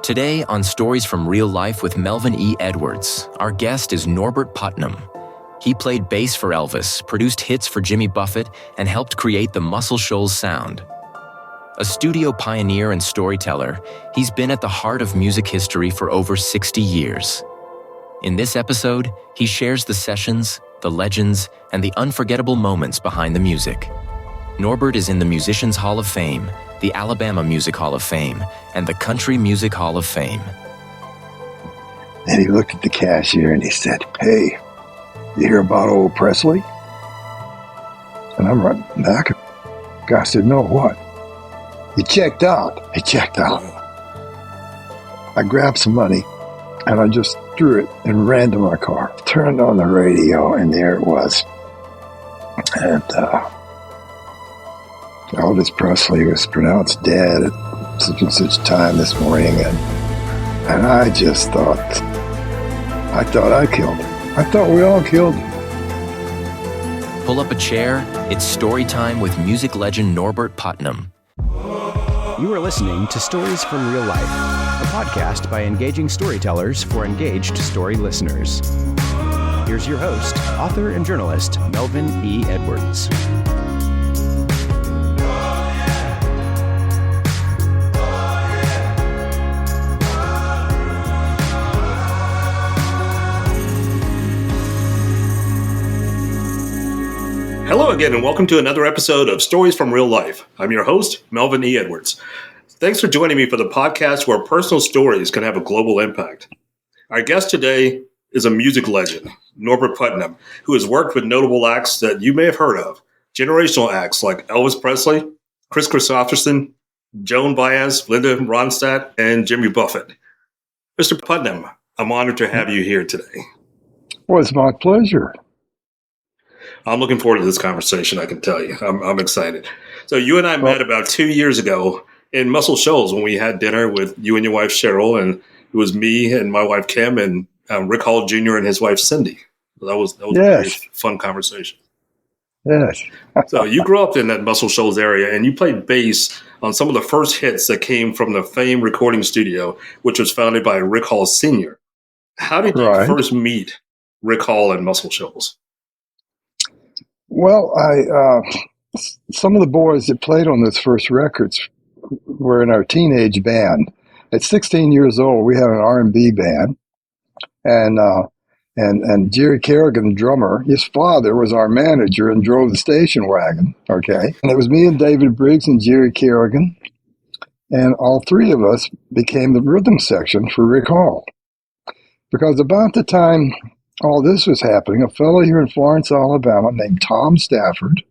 Today on Stories from Real Life with Melvin E. Edwards, our guest is Norbert Putnam. He played bass for Elvis, produced hits for Jimmy Buffett, and helped create the Muscle Shoals sound. A studio pioneer and storyteller, he's been at the heart of music history for over 60 years. In this episode, he shares the sessions, the legends, and the unforgettable moments behind the music. Norbert is in the Musicians Hall of Fame, the Alabama Music Hall of Fame, and the Country Music Hall of Fame. And he looked at the cashier and he said, "Hey, you hear about old Presley?" And I'm right back. The guy said, "No, what?" He checked out. He checked out. I grabbed some money and I just threw it and ran to my car. Turned on the radio and there it was. And Elvis Presley was pronounced dead at such and such time this morning, and I just thought I killed him. I thought we all killed him. Pull up a chair. It's story time with music legend Norbert Putnam. You are listening to Stories from Real Life, a podcast by engaging storytellers for engaged story listeners. Here's your host, author and journalist, Melvin E. Edwards. Hello again, and welcome to another episode of Stories from Real Life. I'm your host, Melvin E. Edwards. Thanks for joining me for the podcast where personal stories can have a global impact. Our guest today is a music legend, Norbert Putnam, who has worked with notable acts that you may have heard of, generational acts like Elvis Presley, Kris Kristofferson, Joan Baez, Linda Ronstadt, and Jimmy Buffett. Mr. Putnam, I'm honored to have you here today. Well, it's my pleasure. I'm looking forward to this conversation, I can tell you. I'm excited. So you and I met about 2 years ago in Muscle Shoals when we had dinner with you and your wife, Cheryl, and it was me and my wife, Kim, and Rick Hall Jr. and his wife, Cindy. So that was a very fun conversation. Yes. So you grew up in that Muscle Shoals area, and you played bass on some of the first hits that came from the famed recording studio, which was founded by Rick Hall Sr. How did you first meet Rick Hall and Muscle Shoals? Well, some of the boys that played on those first records were in our teenage band. At 16 years old, we had an R&B band, and Jerry Kerrigan, the drummer, his father was our manager and drove the station wagon. Okay, and it was me and David Briggs and Jerry Kerrigan, and all three of us became the rhythm section for Rick Hall. Because about the time all this was happening, a fellow here in Florence, Alabama, named Tom Stafford,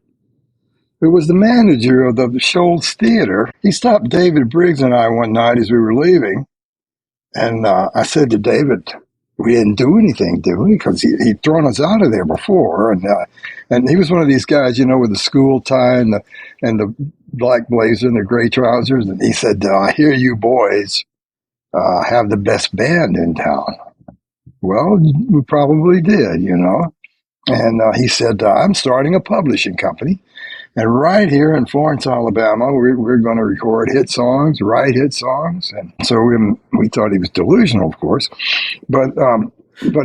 who was the manager of the Shoals Theater, he stopped David Briggs and I one night as we were leaving, and I said to David, we didn't do anything, did we? Because he'd thrown us out of there before, and he was one of these guys, you know, with the school tie and the black blazer and the gray trousers, and he said, I hear you boys have the best band in town. Well, we probably did, you know. And he said, I'm starting a publishing company. And right here in Florence, Alabama, we're going to record hit songs, write hit songs. And so we thought he was delusional, of course. But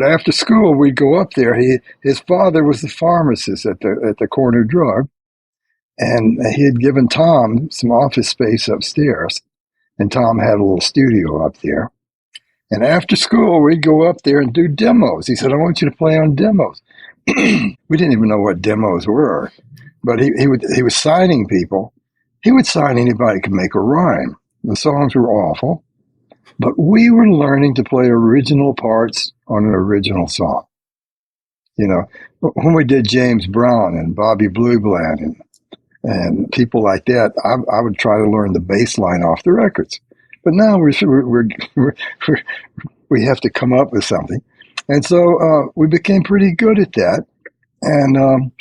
after school, we'd go up there. His father was the pharmacist at the Corner Drug. And he had given Tom some office space upstairs. And Tom had a little studio up there. And after school, we'd go up there and do demos. He said, I want you to play on demos. We didn't even know what demos were, but he was signing people. He would sign anybody who could make a rhyme. The songs were awful, but we were learning to play original parts on an original song. You know, when we did James Brown and Bobby Blue Bland and people like that, I would try to learn the bass line off the records. But now we have to come up with something. And so we became pretty good at that. And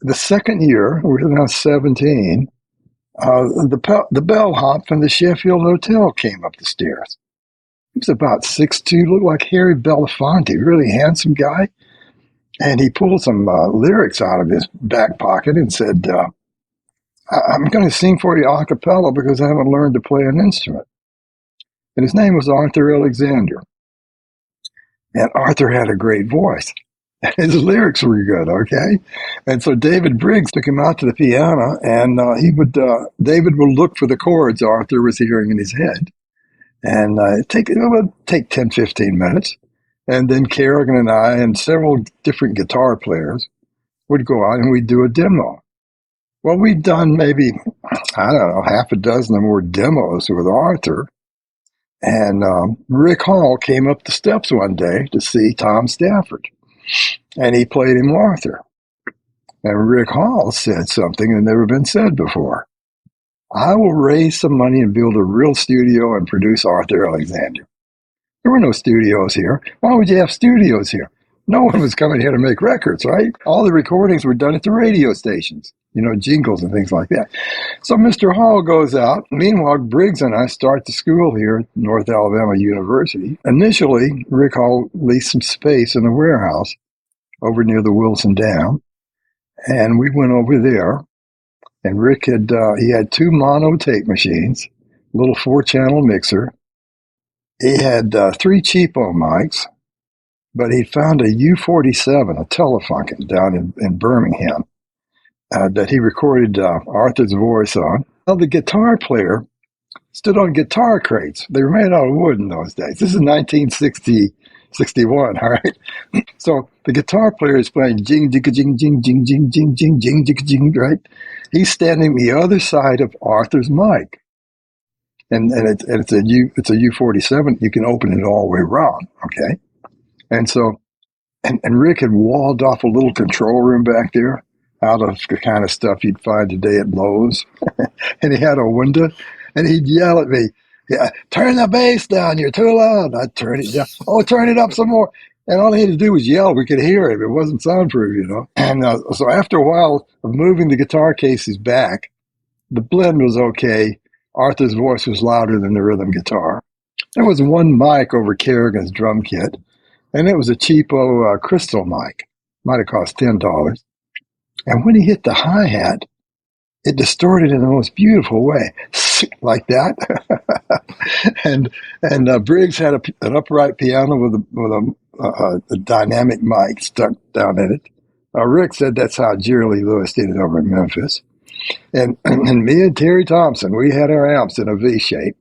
the second year, we were now 17, the bellhop from the Sheffield Hotel came up the stairs. He was about 6'2", looked like Harry Belafonte, really handsome guy. And he pulled some lyrics out of his back pocket and said, I'm going to sing for you a cappella because I haven't learned to play an instrument. and his name was Arthur Alexander. And Arthur had a great voice. His lyrics were good, okay? And so David Briggs took him out to the piano, and David would look for the chords Arthur was hearing in his head. And it would take 10, 15 minutes. And then Kerrigan and I and several different guitar players would go out and we'd do a demo. Well, we'd done maybe, I don't know, half a dozen or more demos with Arthur. And Rick Hall came up the steps one day to see Tom Stafford. And he played him Arthur. And Rick Hall said something that never been said before. I will raise some money and build a real studio and produce Arthur Alexander. There were no studios here. Why would you have studios here? No one was coming here to make records, right? All the recordings were done at the radio stations, jingles and things like that. So Mr. Hall goes out. Meanwhile, Briggs and I start the school here at North Alabama University. Initially, Rick Hall leased some space in the warehouse over near the Wilson Dam. And we went over there. And Rick had 2 mono tape machines, a little 4-channel mixer. He had 3 cheapo mics, but he found a U-47, a Telefunken, down in Birmingham, that he recorded Arthur's voice on. Well, the guitar player stood on guitar crates. They were made out of wood in those days. This is 1961, all right? So the guitar player is playing jing, jing, jing, jing, jing, jing, jing, jing, jing, jing, jing, right? He's standing the other side of Arthur's mic. And it's a U-47. You can open it all the way around, okay? And so, and Rick had walled off a little control room back there out of the kind of stuff you'd find today at Lowe's. And he had a window, and he'd yell at me, "Yeah, turn the bass down, you're too loud." I'd turn it down. "Oh, turn it up some more." And all he had to do was yell. We could hear him. It wasn't soundproof, And so after a while of moving the guitar cases back, the blend was okay. Arthur's voice was louder than the rhythm guitar. There was one mic over Kerrigan's drum kit, and it was a cheapo crystal mic. Might have cost $10. And when he hit the hi-hat, it distorted in the most beautiful way, like that. and Briggs had an upright piano with a dynamic mic stuck down in it. Rick said that's how Jerry Lee Lewis did it over in Memphis. And me and Terry Thompson, we had our amps in a V shape.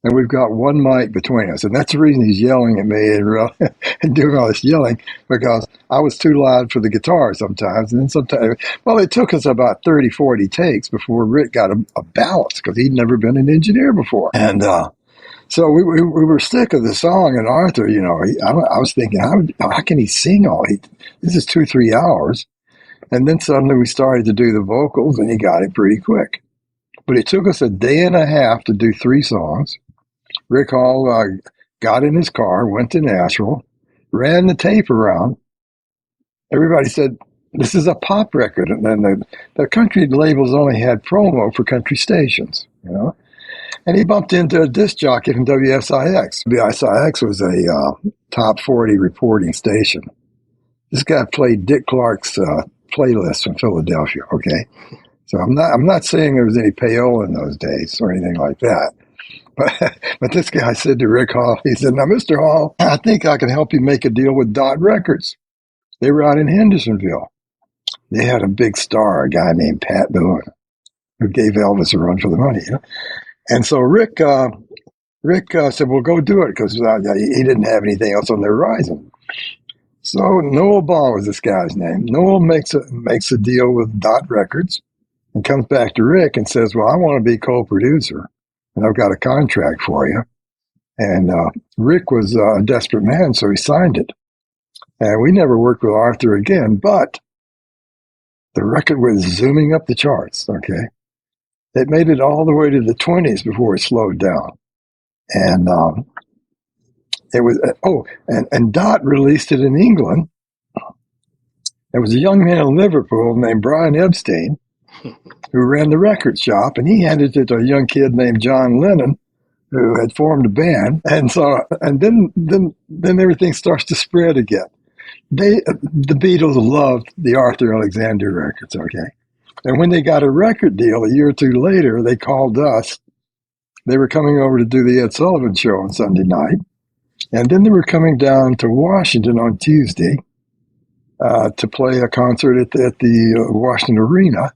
And we've got one mic between us. And that's the reason he's yelling at me and doing all this yelling, because I was too loud for the guitar sometimes. And then sometimes, well, it took us about 30, 40 takes before Rick got a balance, because he'd never been an engineer before. And so we were sick of the song. And Arthur, I was thinking, how can he sing all? This is 2-3 hours. And then suddenly we started to do the vocals, and he got it pretty quick. But it took us a day and a half to do 3 songs. Rick Hall got in his car, went to Nashville, ran the tape around. Everybody said, "This is a pop record." And then the country labels only had promo for country stations, And he bumped into a disc jockey from WSIX. WSIX was a top 40 reporting station. This guy played Dick Clark's playlist from Philadelphia, okay? So I'm not saying there was any payola in those days or anything like that. But this guy said to Rick Hall, he said, "Now, Mr. Hall, I think I can help you make a deal with Dot Records." They were out in Hendersonville. They had a big star, a guy named Pat Boone, who gave Elvis a run for the money. And so Rick said, "Well, go do it," because he didn't have anything else on the horizon. So Noel Ball was this guy's name. Noel makes a deal with Dot Records and comes back to Rick and says, "Well, I want to be co-producer, and I've got a contract for you." And Rick was a desperate man, so he signed it. And we never worked with Arthur again, but the record was zooming up the charts, okay? It made it all the way to the 20s before it slowed down. And it was, and Dot released it in England. There was a young man in Liverpool named Brian Epstein who ran the record shop, and he handed it to a young kid named John Lennon, who had formed a band. And so, and then everything starts to spread again. The Beatles loved the Arthur Alexander records, okay? And when they got a record deal a year or two later, they called us They were coming over to do the Ed Sullivan Show on Sunday night. And then they were coming down to Washington on Tuesday to play a concert at the Washington Arena.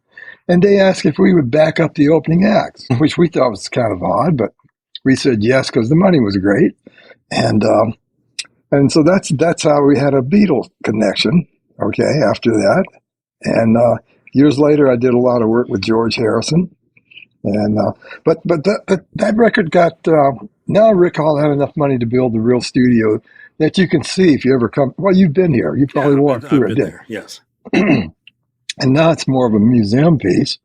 And they asked if we would back up the opening acts, which we thought was kind of odd, but we said yes because the money was great. And so that's how we had a Beatles connection, okay, after that. And years later, I did a lot of work with George Harrison. And but that record got now Rick Hall had enough money to build the real studio that you can see if you ever come. Well, you've been here. You probably walked through it, didn't you? Yes. And now it's more of a museum piece.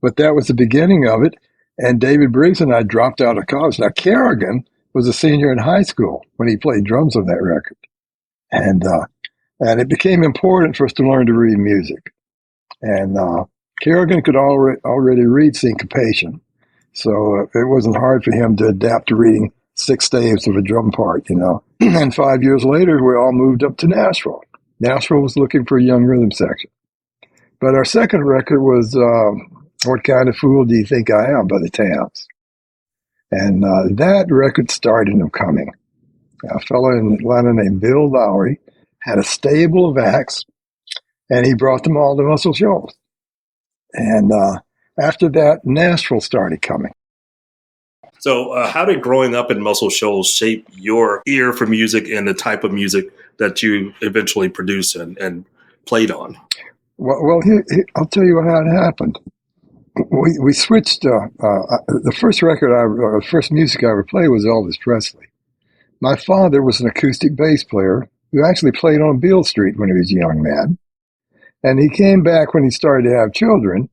But that was the beginning of it. And David Briggs and I dropped out of college. Now Kerrigan was a senior in high school when he played drums on that record, and it became important for us to learn to read music. And Kerrigan could already read syncopation, so it wasn't hard for him to adapt to reading 6 staves of a drum part, And 5 years later, we all moved up to Nashville. Nashville was looking for a young rhythm section. But our second record was What Kind of Fool Do You Think I Am by the Tams. And that record started him coming. A fellow in Atlanta named Bill Lowry had a stable of acts, and he brought them all to Muscle Shoals. And after that, Nashville started coming. So how did growing up in Muscle Shoals shape your ear for music and the type of music that you eventually produced and played on? Well, I'll tell you how it happened. We switched. The first music I ever played was Elvis Presley. My father was an acoustic bass player who actually played on Beale Street when he was a young man. And he came back when he started to have children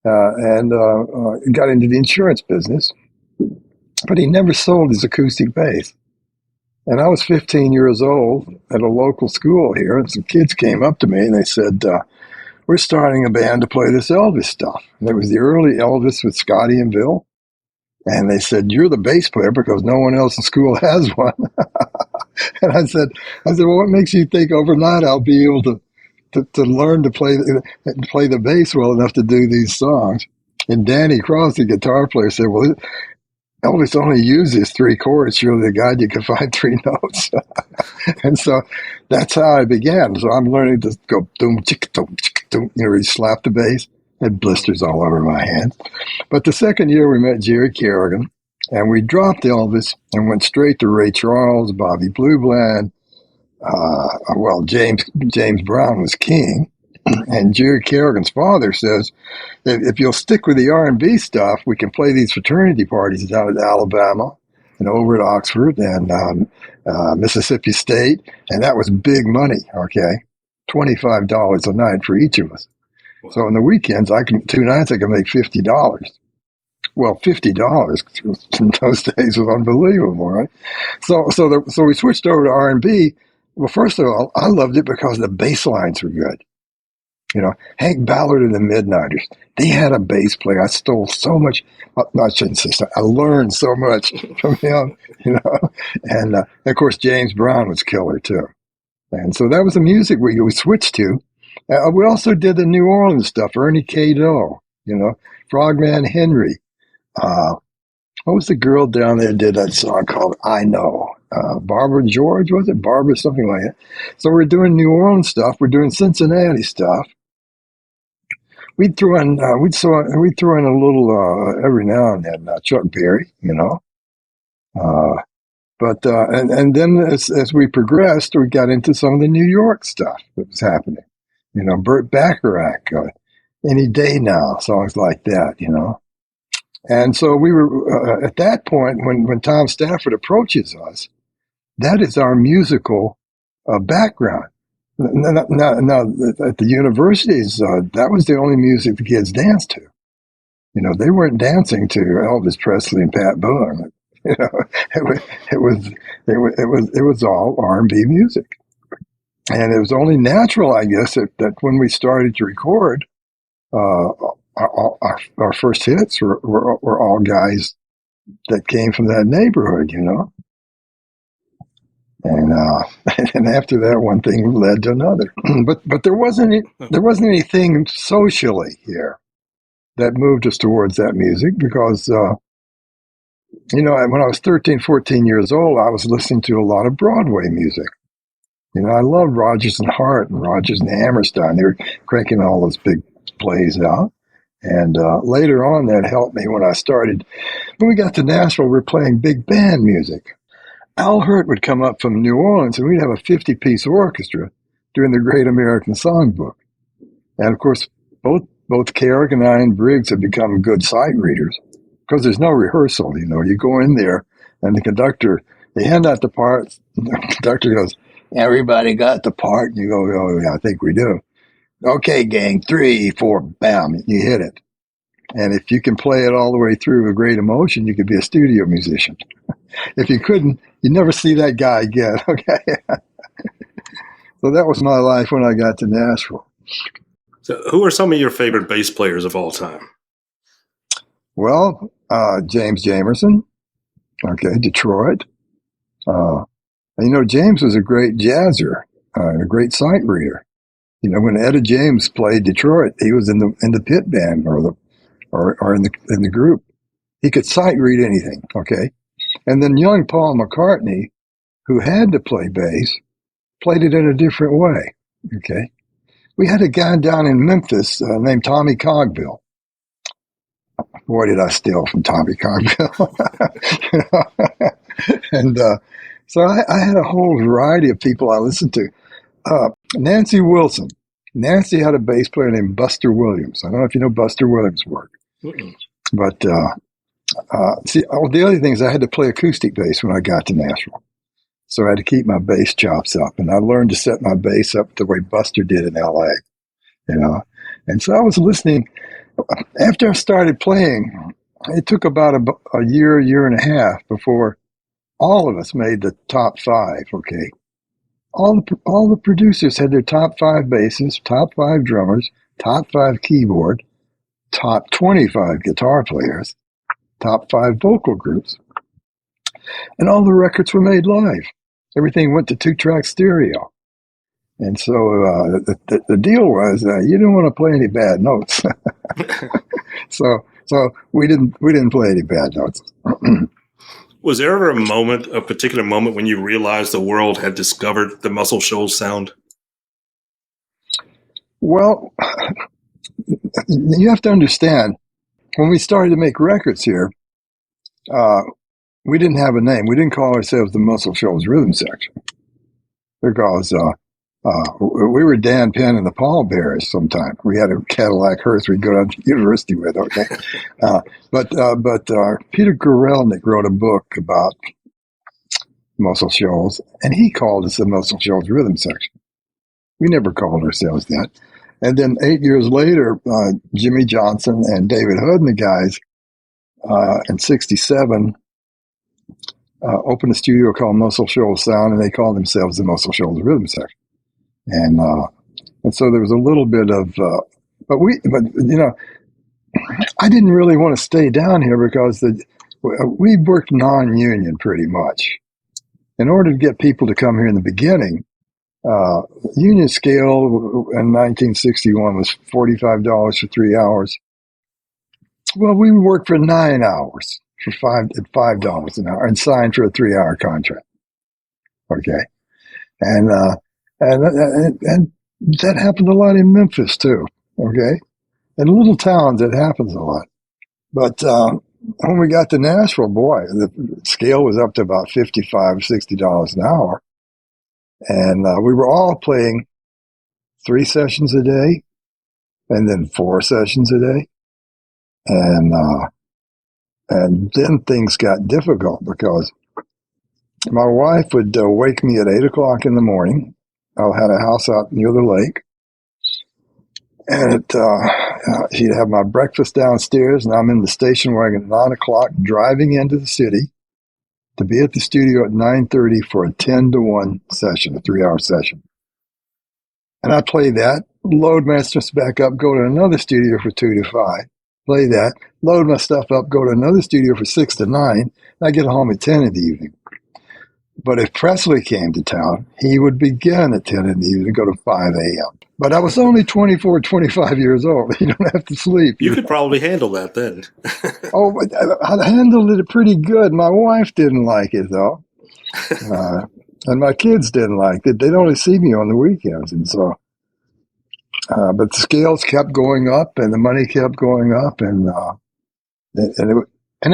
and got into the insurance business. But he never sold his acoustic bass. And I was 15 years old at a local school here, and some kids came up to me and they said, we're starting a band to play this Elvis stuff. And it was the early Elvis with Scotty and Bill. And they said, you're the bass player because no one else in school has one. And I said, well, what makes you think overnight I'll be able to learn to play the bass well enough to do these songs? And Danny Cross, the guitar player, said, well, Elvis only uses 3 chords. Surely the God you can find 3 notes. And so that's how I began. So I'm learning to go doom, chick, doom, chick, doom. You slap the bass. Had blisters all over my hands. But the second year we met Jerry Kerrigan, and we dropped Elvis and went straight to Ray Charles, Bobby Blue Bland. James Brown was king. And Jerry Kerrigan's father says, if you'll stick with the R&B stuff, we can play these fraternity parties down at Alabama and over at Oxford and Mississippi State. And that was big money, okay? $25 a night for each of us. So on the weekends, 2 nights I could make $50. Well, $50 in those days was unbelievable, right? So we switched over to R&B. Well, first of all, I loved it because the bass lines were good. Hank Ballard and the Midnighters, they had a bass player. I stole so much. I shouldn't say so. I learned so much from him, And of course, James Brown was killer too. And so that was the music we switched to. We also did the New Orleans stuff, Ernie Cadeau, Frogman Henry. What was the girl down there did that song called I Know? Barbara George, was it? Barbara, something like that. So we're doing New Orleans stuff. We're doing Cincinnati stuff. We'd throw in a little every now and then Chuck Berry, But then as we progressed, we got into some of the New York stuff that was happening. Burt Bacharach, Any Day Now, songs like that, And so we were, at that point, when Tom Stafford approaches us, that is our musical background. Now, at the universities, that was the only music the kids danced to. They weren't dancing to Elvis Presley and Pat Boone. It was all R&B music. And it was only natural, I guess, that when we started to record, our first hits were all guys that came from that neighborhood, And after that, one thing led to another. But there wasn't anything socially here that moved us towards that music because when I was 13, 14 years old, I was listening to a lot of Broadway music. I loved Rodgers and Hart and Rodgers and Hammerstein. They were cranking all those big plays out. And later on, that helped me when we got to Nashville, we were playing big band music. Al Hirt would come up from New Orleans, and we'd have a 50-piece orchestra doing the Great American Songbook. And, of course, both Kerrigan and I and Briggs have become good sight readers because there's no rehearsal. You go in there, and the conductor, they hand out the parts, and the conductor goes, "Everybody got the part?" And you go, "Oh, yeah, I think we do." "Okay, gang, 3, 4, bam, you hit it. And if you can play it all the way through with great emotion, you could be a studio musician. If you couldn't, you'd never see that guy again, okay? So that was my life when I got to Nashville. So who are some of your favorite bass players of all time? Well, James Jamerson, okay, Detroit. James was a great jazzer, a great sight reader. When Etta James played Detroit, he was in the pit band or in the group. He could sight read anything, okay? And then young Paul McCartney, who had to play bass, played it in a different way, okay? We had a guy down in Memphis named Tommy Cogbill. Boy, did I steal from Tommy Cogbill. And so I had a whole variety of people I listened to. Nancy Wilson. Nancy had a bass player named Buster Williams. I don't know if you know Buster Williams' work. Mm-mm. But the other thing is I had to play acoustic bass when I got to Nashville. So I had to keep my bass chops up. And I learned to set my bass up the way Buster did in L.A., And so I was listening. After I started playing, it took about a year and a half before all of us made the top 5, okay? All the producers had their top 5 bassists, top 5 drummers, top 5 keyboard, top 25 guitar players, top 5 vocal groups. And all the records were made live. Everything went to 2-track stereo. And so the deal was you didn't want to play any bad notes. So we didn't play any bad notes. Was there ever a particular moment when you realized the world had discovered the Muscle Shoals sound? Well, you have to understand, when we started to make records here, we didn't have a name. We didn't call ourselves the Muscle Shoals Rhythm Section because we were Dan Penn and the Pallbearers sometime. We had a Cadillac hearse we'd go down to university with, okay? But Peter Gurelnik wrote a book about Muscle Shoals, and he called us the Muscle Shoals Rhythm Section. We never called ourselves that. And then 8 years later, Jimmy Johnson and David Hood and the guys in 1967 opened a studio called Muscle Shoals Sound, and they called themselves the Muscle Shoals Rhythm Section. And so there was a little bit of, but I didn't really want to stay down here because we worked non-union pretty much. In order to get people to come here in the beginning, union scale in 1961 was $45 for 3 hours. Well, we worked for 9 hours for $5 an hour and signed for a 3-hour contract. Okay, and that happened a lot in Memphis too. Okay, in little towns it happens a lot. But when we got to Nashville, boy, the scale was up to about $55 or $60 an hour. And we were all playing 3 sessions a day and then 4 sessions a day. And then things got difficult because my wife would wake me at 8 o'clock in the morning. I had a house out near the lake. And she'd have my breakfast downstairs, and I'm in the station wagon at 9 o'clock driving into the city to be at the studio at 9:30 for a 10-to-1 session, a 3-hour session. And I play that, load my instruments back up, go to another studio for 2 to 5, play that, load my stuff up, go to another studio for 6 to 9, and I get home at 10 in the evening. But if Presley came to town, he would begin at 10 in the evening and go to 5 a.m. But I was only 24, 25 years old. You don't have to sleep. You could probably handle that then. Oh, I handled it pretty good. My wife didn't like it, though. And my kids didn't like it. They'd only see me on the weekends. And so, but the scales kept going up and the money kept going up. And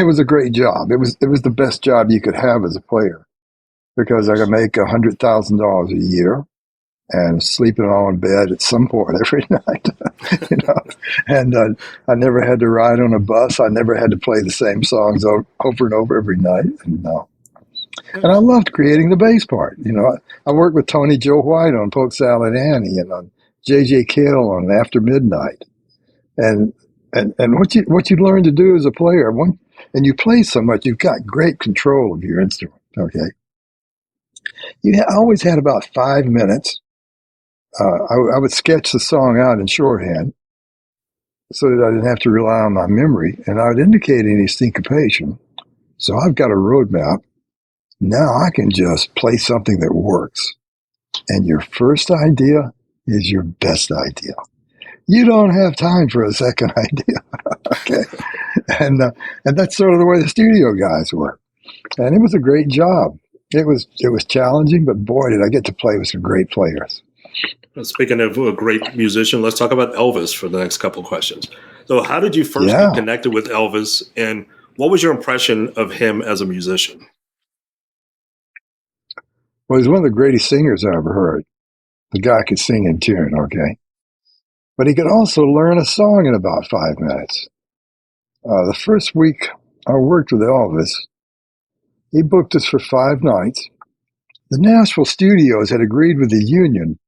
it was a great job. It was the best job you could have as a player, because I could make $100,000 a year and sleeping on bed at some point every night, you know. And I never had to ride on a bus. I never had to play the same songs over and over every night. And I loved creating the bass part. You know, I worked with Tony Joe White on Polk Salad Annie and on J.J. Cale on After Midnight. And what you learn to do as a player, and you play so much, you've got great control of your instrument, okay? You always had about 5 minutes. I would sketch the song out in shorthand so that I didn't have to rely on my memory, and I would indicate any syncopation. So I've got a roadmap. Now I can just play something that works. And your first idea is your best idea. You don't have time for a second idea, okay? And that's sort of the way the studio guys were. And it was a great job. It was challenging, but boy, did I get to play with some great players. Speaking of a great musician, let's talk about Elvis for the next couple of questions. So how did you first get connected with Elvis, and what was your impression of him as a musician? Well, he's one of the greatest singers I ever heard. The guy could sing in tune, okay? But he could also learn a song in about 5 minutes. The first week I worked with Elvis, he booked us for 5 nights. The Nashville studios had agreed with the union.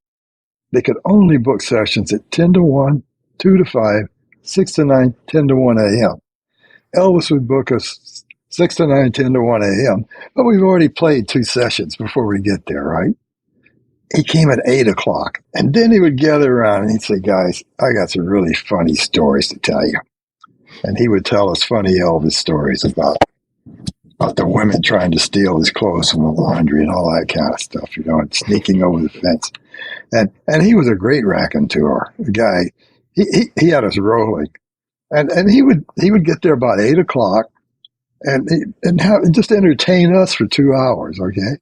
They could only book sessions at 10 to 1, 2 to 5, 6 to 9, 10 to 1 a.m. Elvis would book us 6 to 9, 10 to 1 a.m., but we've already played 2 sessions before we get there, right? He came at 8 o'clock, and then he would gather around and he'd say, guys, I got some really funny stories to tell you. And he would tell us funny Elvis stories about the women trying to steal his clothes from the laundry and all that kind of stuff, you know, and sneaking over the fence. And he was a great raconteur. The guy, he had us rolling. And he would get there about 8 o'clock and just entertain us for 2 hours, okay?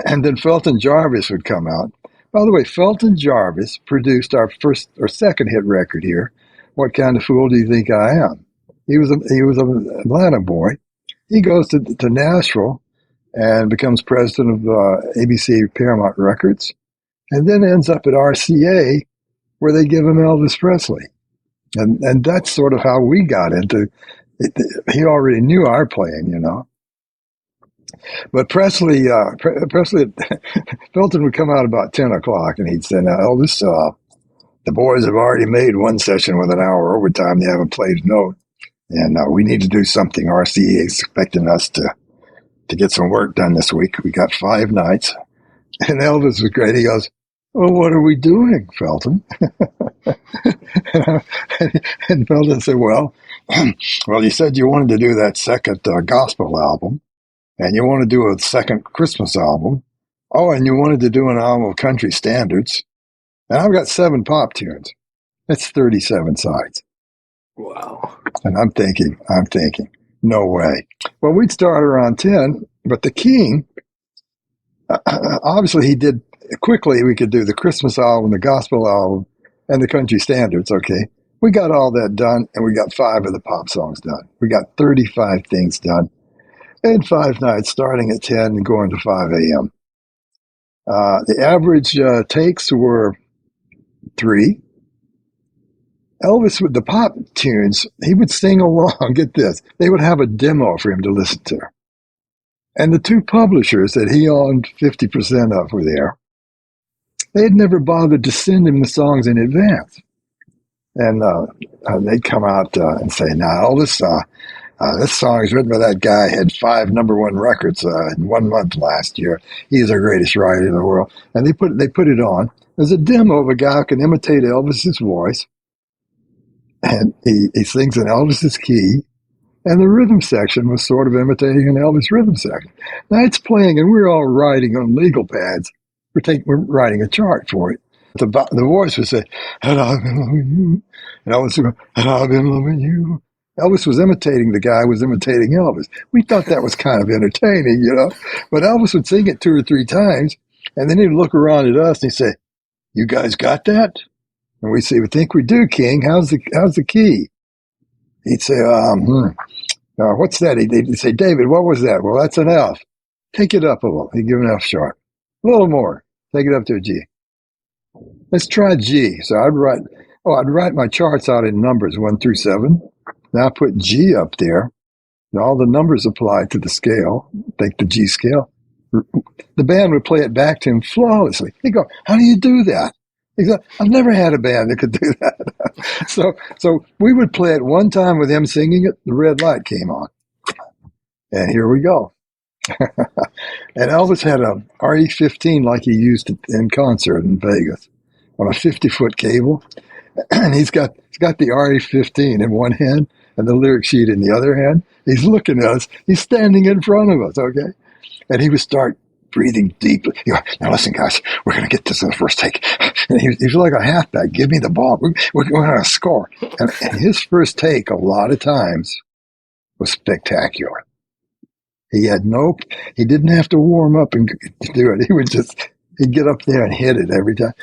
And then Felton Jarvis would come out. By the way, Felton Jarvis produced our second hit record here, What Kind of Fool Do You Think I Am? He was an Atlanta boy. He goes to Nashville and becomes president of ABC Paramount Records, and then ends up at RCA, where they give him Elvis Presley. And that's sort of how we got into it. He already knew our playing, you know. But Presley, Felton would come out about 10 o'clock, and he'd say, now, Elvis, the boys have already made one session with an hour overtime. They haven't played a note. And we need to do something. RCA is expecting us to get some work done this week. We got 5 nights. And Elvis was great. He goes, well, what are we doing, Felton? And Felton said, well, you said you wanted to do that second gospel album, and you want to do a second Christmas album. Oh, and you wanted to do an album of country standards. And I've got 7 pop tunes. That's 37 sides. Wow. And I'm thinking, no way. Well, we'd start around 10, but the king, obviously he did quickly. We could do the Christmas album, the gospel album, and the country standards, okay? We got all that done, and we got 5 of the pop songs done. We got 35 things done in 5 nights, starting at 10 and going to 5 a.m. The average takes were 3. Elvis, with the pop tunes, he would sing along. Get this. They would have a demo for him to listen to. And the 2 publishers that he owned 50% of were there. They had never bothered to send him the songs in advance. And they'd come out and say, now, Elvis, this song is written by that guy, had 5 #1 records in 1 month last year. He's the greatest writer in the world. And they put it on. There's a demo of a guy who can imitate Elvis's voice. And he sings in Elvis's key, And the rhythm section was sort of imitating an Elvis rhythm section. Now it's playing, and we're all writing on legal pads. We're writing a chart for it. The voice would say, "And I've been loving you," and Elvis would go, "And I've been loving you." Elvis was imitating the guy who was imitating Elvis. We thought that was kind of entertaining, But Elvis would sing it 2 or 3 times, and then he'd look around at us and he'd say, "You guys got that?" And we'd say, "We think we do, King. How's the key?" He'd say, "What's that?" He'd say, "David, what was that?" "Well, that's an F. Take it up a little." He'd give an F sharp. A little more. Take it up to a G. "Let's try G." So I'd write my charts out in numbers 1 through 7. Now I put G up there, and all the numbers apply to the scale. Take the G scale. The band would play it back to him flawlessly. He'd go, "How do you do that?" He said, "I've never had a band that could do that." So we would play it one time with him singing it. The red light came on, and here we go. And Elvis had a RE15 like he used in concert in Vegas on a 50-foot cable, and he's got the RE15 in one hand and the lyric sheet in the other hand. He's looking at us. He's standing in front of us, okay? And he would start breathing deeply. He'd go, "Now listen, guys, we're going to get this in the first take." And he was like a halfback. "Give me the ball. We're going to score." And his first take, a lot of times, was spectacular. He didn't have to warm up and do it. He'd get up there and hit it every time.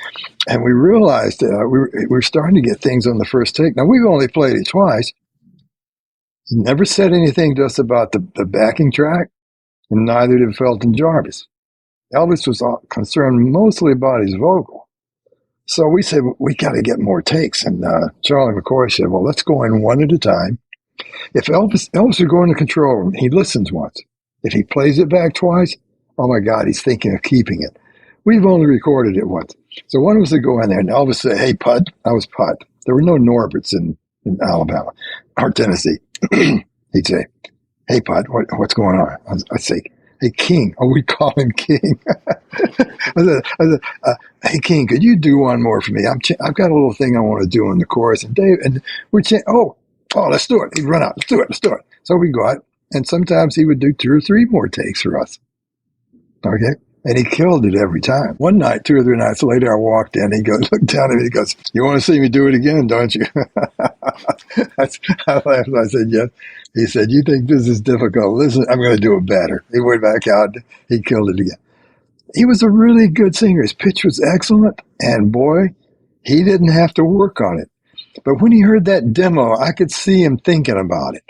And we realized we were starting to get things on the first take. Now, we've only played it twice. He never said anything to us about the backing track, and neither did Felton Jarvis. Elvis was concerned mostly about his vocal. So we said, we got to get more takes. And Charlie McCoy said, "Well, let's go in one at a time." If Elvis would go in the control room, he listens once. If he plays it back twice, oh my God, he's thinking of keeping it. We've only recorded it once. So one was to go in there, and Elvis said, "Hey, Pud." I was Pud. There were no Norberts in Alabama or Tennessee. He'd say, "Hey, Pud, what's going on?" I'd say, "Hey, King." Oh, we call him King. I said, "Hey, King, could you do one more for me? I've got a little thing I want to do in the chorus." And Dave, and we're saying, oh, let's do it. He'd run out. Let's do it. So we'd go out, and sometimes he would do 2 or 3 more takes for us. Okay? And he killed it every time. One night, 2 or 3 nights later, I walked in. He goes, looked down at me. He goes, "You want to see me do it again, don't you?" I laughed. I said, "Yes." He said, "You think this is difficult? Listen, I'm going to do it better." He went back out. He killed it again. He was a really good singer. His pitch was excellent. And boy, he didn't have to work on it. But when he heard that demo, I could see him thinking about it.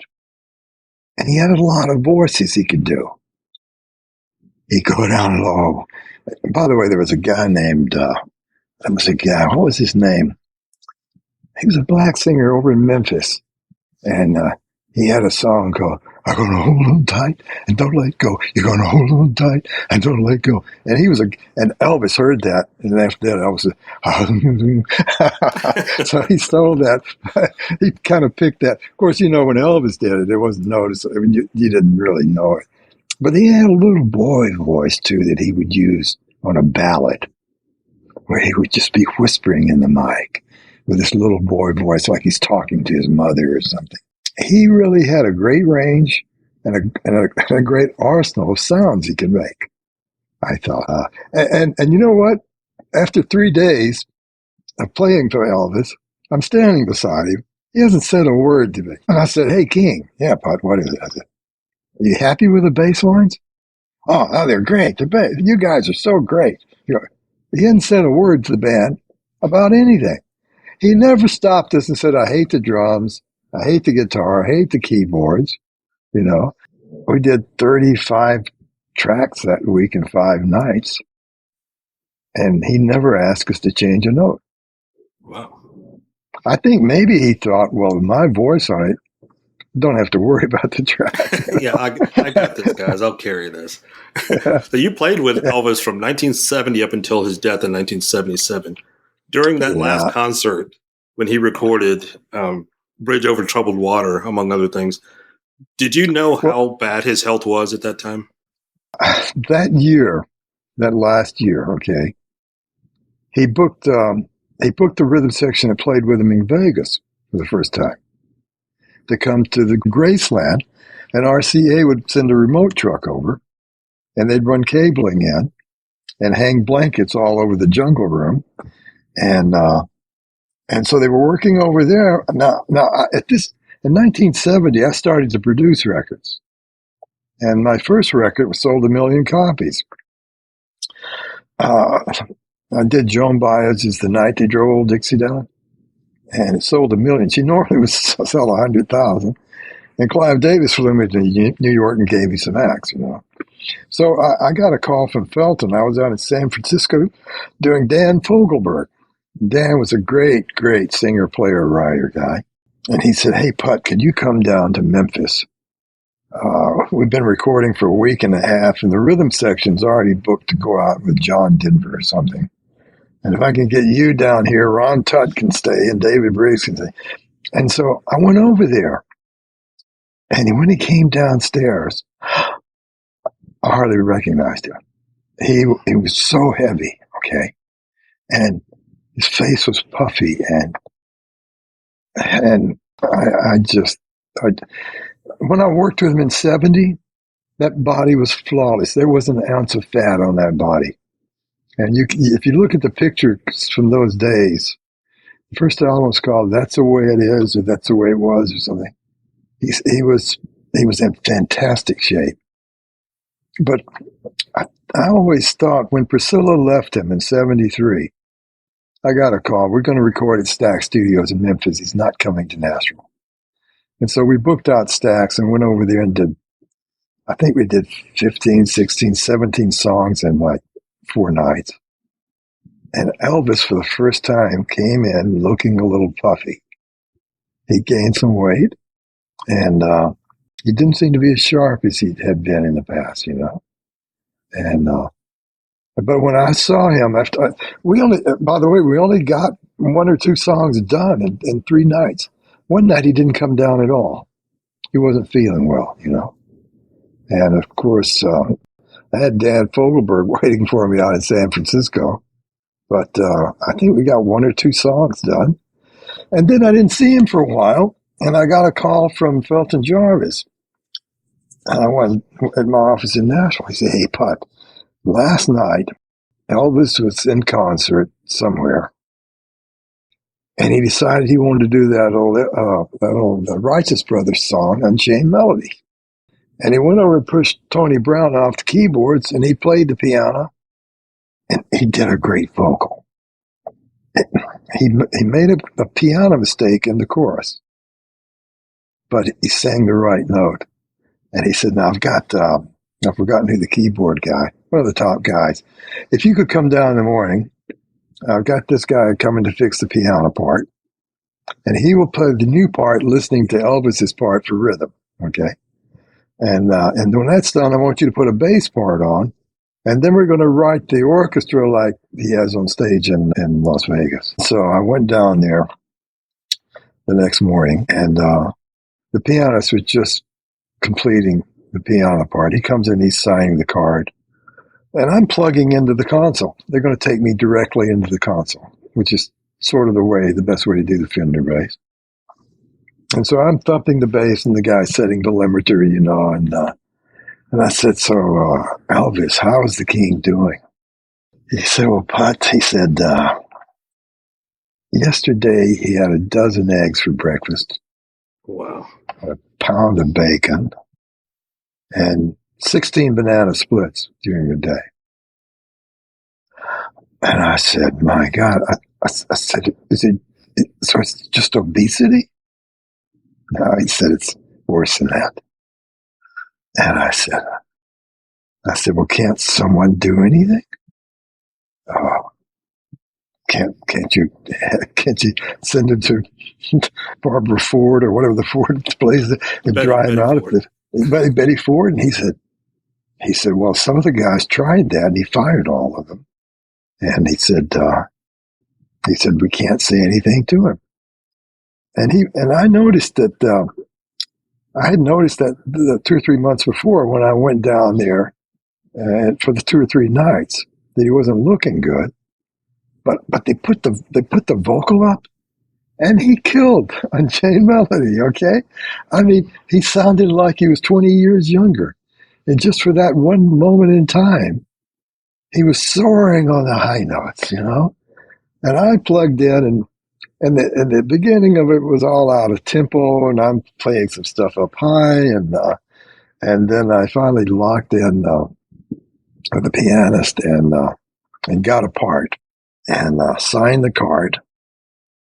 And he had a lot of voices he could do. He'd go down low. By the way, there was a guy named, what was his name? He was a black singer over in Memphis. And he had a song called, "I'm going to hold on tight and don't let go. You're going to hold on tight and don't let go." And and Elvis heard that. And after that, Elvis said, so he stole that. He kind of picked that. Of course, when Elvis did it, it wasn't noticed. I mean, you didn't really know it. But he had a little boy voice, too, that he would use on a ballad, where he would just be whispering in the mic with this little boy voice, like he's talking to his mother or something. He really had a great range and a great arsenal of sounds he could make, I thought. And you know what? After 3 days of playing for Elvis, I'm standing beside him. He hasn't said a word to me. And I said, "Hey, King." "Yeah, Pud, what is it?" I said, "Are you happy with the bass lines?" Oh, they're great. You guys are so great." He hadn't said a word to the band about anything. He never stopped us and said, "I hate the drums. I hate the guitar. I hate the keyboards." We did 35 tracks that week in 5 nights. And he never asked us to change a note. Wow. I think maybe he thought, well, with my voice on it, don't have to worry about the track. Yeah, I got this, guys. I'll carry this. So you played with Elvis from 1970 up until his death in 1977. During that last concert, when he recorded Bridge Over Troubled Water, among other things, did you know how bad his health was at that time? That last year, okay, he booked the rhythm section that played with him in Vegas for the first time. to come to the Graceland, and RCA would send a remote truck over, and they'd run cabling in and hang blankets all over the jungle room. And so they were working over there. Now in 1970, I started to produce records. And my first record was sold 1 million copies. I did Joan Baez's The Night They Drove Old Dixie Down, and it sold 1 million. She normally would sell 100,000. And Clive Davis flew me to New York and gave me some acts, So I got a call from Felton. I was out in San Francisco doing Dan Fogelberg. Dan was a great, great singer, player, writer guy. And he said, "Hey, Put, could you come down to Memphis? We've been recording for a week and a half, and the rhythm section's already booked to go out with John Denver or something. And if I can get you down here, Ron Tutt can stay and David Briggs can stay." And so I went over there. And when he came downstairs, I hardly recognized him. He was so heavy, okay? And his face was puffy, and when I worked with him in 70, that body was flawless. There wasn't an ounce of fat on that body. And if you look at the pictures from those days, the first album was called "That's the Way It Is" or "That's the Way It Was" or something. He was in fantastic shape. But I always thought when Priscilla left him in 73, I got a call. We're going to record at Stax Studios in Memphis. He's not coming to Nashville. And so we booked out Stax and went over there and I think we did 15, 16, 17 songs in like 4 nights. And Elvis, for the first time, came in looking a little puffy. He gained some weight, and he didn't seem to be as sharp as he had been in the past, And but when I saw him, we only got 1 or 2 songs done in 3 nights. One night he didn't come down at all. He wasn't feeling well, And of course, I had Dan Fogelberg waiting for me out in San Francisco. But I think we got 1 or 2 songs done. And then I didn't see him for a while, and I got a call from Felton Jarvis. And I went at my office in Nashville. He said, "Hey, Put, last night Elvis was in concert somewhere, and he decided he wanted to do that old Righteous Brothers song, Unchained Melody. And he went over and pushed Tony Brown off the keyboards, and he played the piano, and he did a great vocal. He made a piano mistake in the chorus, but he sang the right note. And he said, now I've forgotten who the keyboard guy, one of the top guys. If you could come down in the morning, I've got this guy coming to fix the piano part, and he will play the new part listening to Elvis's part for rhythm, okay? And when that's done, I want you to put a bass part on, and then we're going to write the orchestra like he has on stage in Las Vegas. So I went down there the next morning, and the pianist was just completing the piano part. He comes in, he's signing the card, and I'm plugging into the console. They're going to take me directly into the console, which is sort of the best way to do the Fender bass. And so I'm thumping the bass, and the guy's setting the limiter, and I said, so, Elvis, how is the king doing? He said, well, Put, he said, yesterday he had a dozen eggs for breakfast. Wow. A pound of bacon, and 16 banana splits during the day. And I said, my God, I said, so it's just obesity? No, he said, it's worse than that. And I said, well, can't someone do anything? Oh, can't you send him to Barbara Ford or whatever the Ford place and dry him out? Betty Ford. And he said, well, some of the guys tried that, and he fired all of them. And he said, we can't say anything to him. And I noticed that. I had noticed that the 2 or 3 months before, when I went down there for the 2 or 3 nights, that he wasn't looking good. But they put the vocal up, And he killed Unchained Melody, okay? I mean, he sounded like he was 20 years younger. And just for that one moment in time, he was soaring on the high notes, you know? And I plugged in, and the beginning of it was all out of tempo, and I'm playing some stuff up high, and then I finally locked in with the pianist and got a part and signed the card.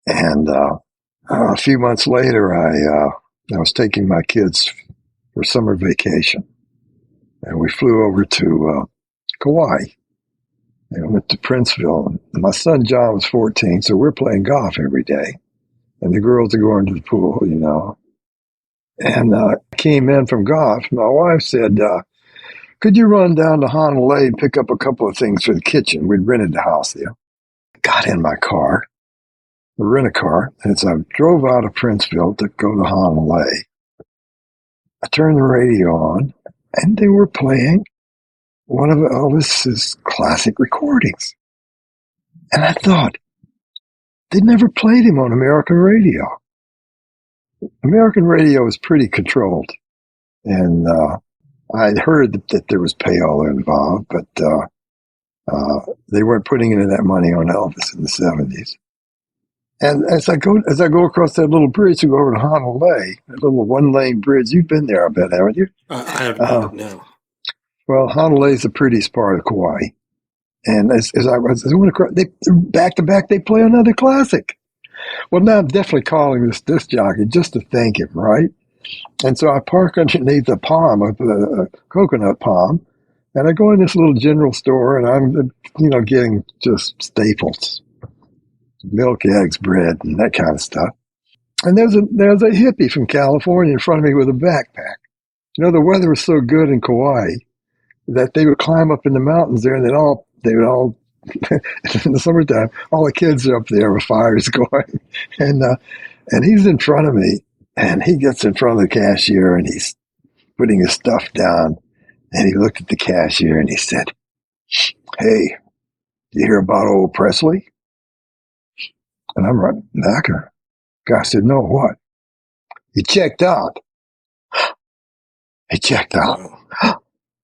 And a few months later, I was taking my kids for summer vacation, and we flew over to Kauai. And went to Princeville. And my son John was 14, so we're playing golf every day. And the girls are going to the pool, you know. And came in from golf. My wife said, could you run down to Honolulu and pick up a couple of things for the kitchen? We'd rented the house there. Got in my car, the rent-a-car, and as I drove out of Princeville to go to Honolulu, I turned the radio on, and they were playing one of Elvis's classic recordings. And I thought, they never played him on American radio. American radio was pretty controlled. And I'd heard that there was payola involved, but they weren't putting any of that money on Elvis in the 70s. And as I go across that little bridge to go over to Honolulu, that little one-lane bridge, you've been there, I bet, haven't you? I have not, no. Well, Honolulu is the prettiest part of Kauai. And as I went across, back to back, they play another classic. Well, now I'm definitely calling this disc jockey just to thank him, right? And so I park underneath a palm, a coconut palm, and I go in this little general store, and I'm, getting just staples, milk, eggs, bread, and that kind of stuff. And there's a hippie from California in front of me with a backpack. The weather was so good in Kauai that they would climb up in the mountains there, and they would all in the summertime, all the kids are up there with fires going, and he's in front of me, and he gets in front of the cashier, and he's putting his stuff down, and he looked at the cashier, and he said, "Hey, you hear about old Presley?" And I'm right back her. Guy said, "No, what?" "He checked out." He checked out.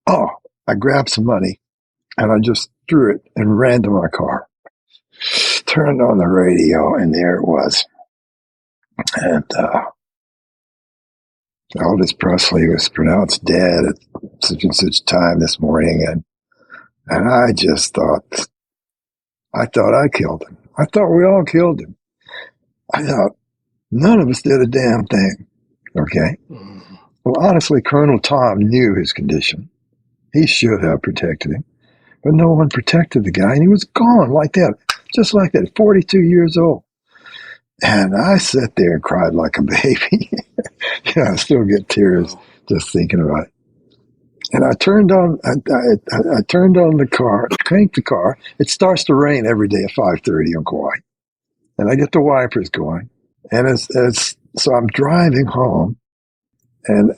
Oh, I grabbed some money, and I just threw it and ran to my car. Turned on the radio, and there it was. And Elvis Presley was pronounced dead at such and such time this morning, and I just thought I killed him. I thought we all killed him. I thought none of us did a damn thing. Okay? Well, honestly, Colonel Tom knew his condition. He should have protected him. But no one protected the guy, and he was gone like that, just like that, 42 years old. And I sat there and cried like a baby. I still get tears just thinking about it. And I turned on the car, cranked the car. It starts to rain every day at 5:30 on Kauai. And I get the wipers going. And so I'm driving home. And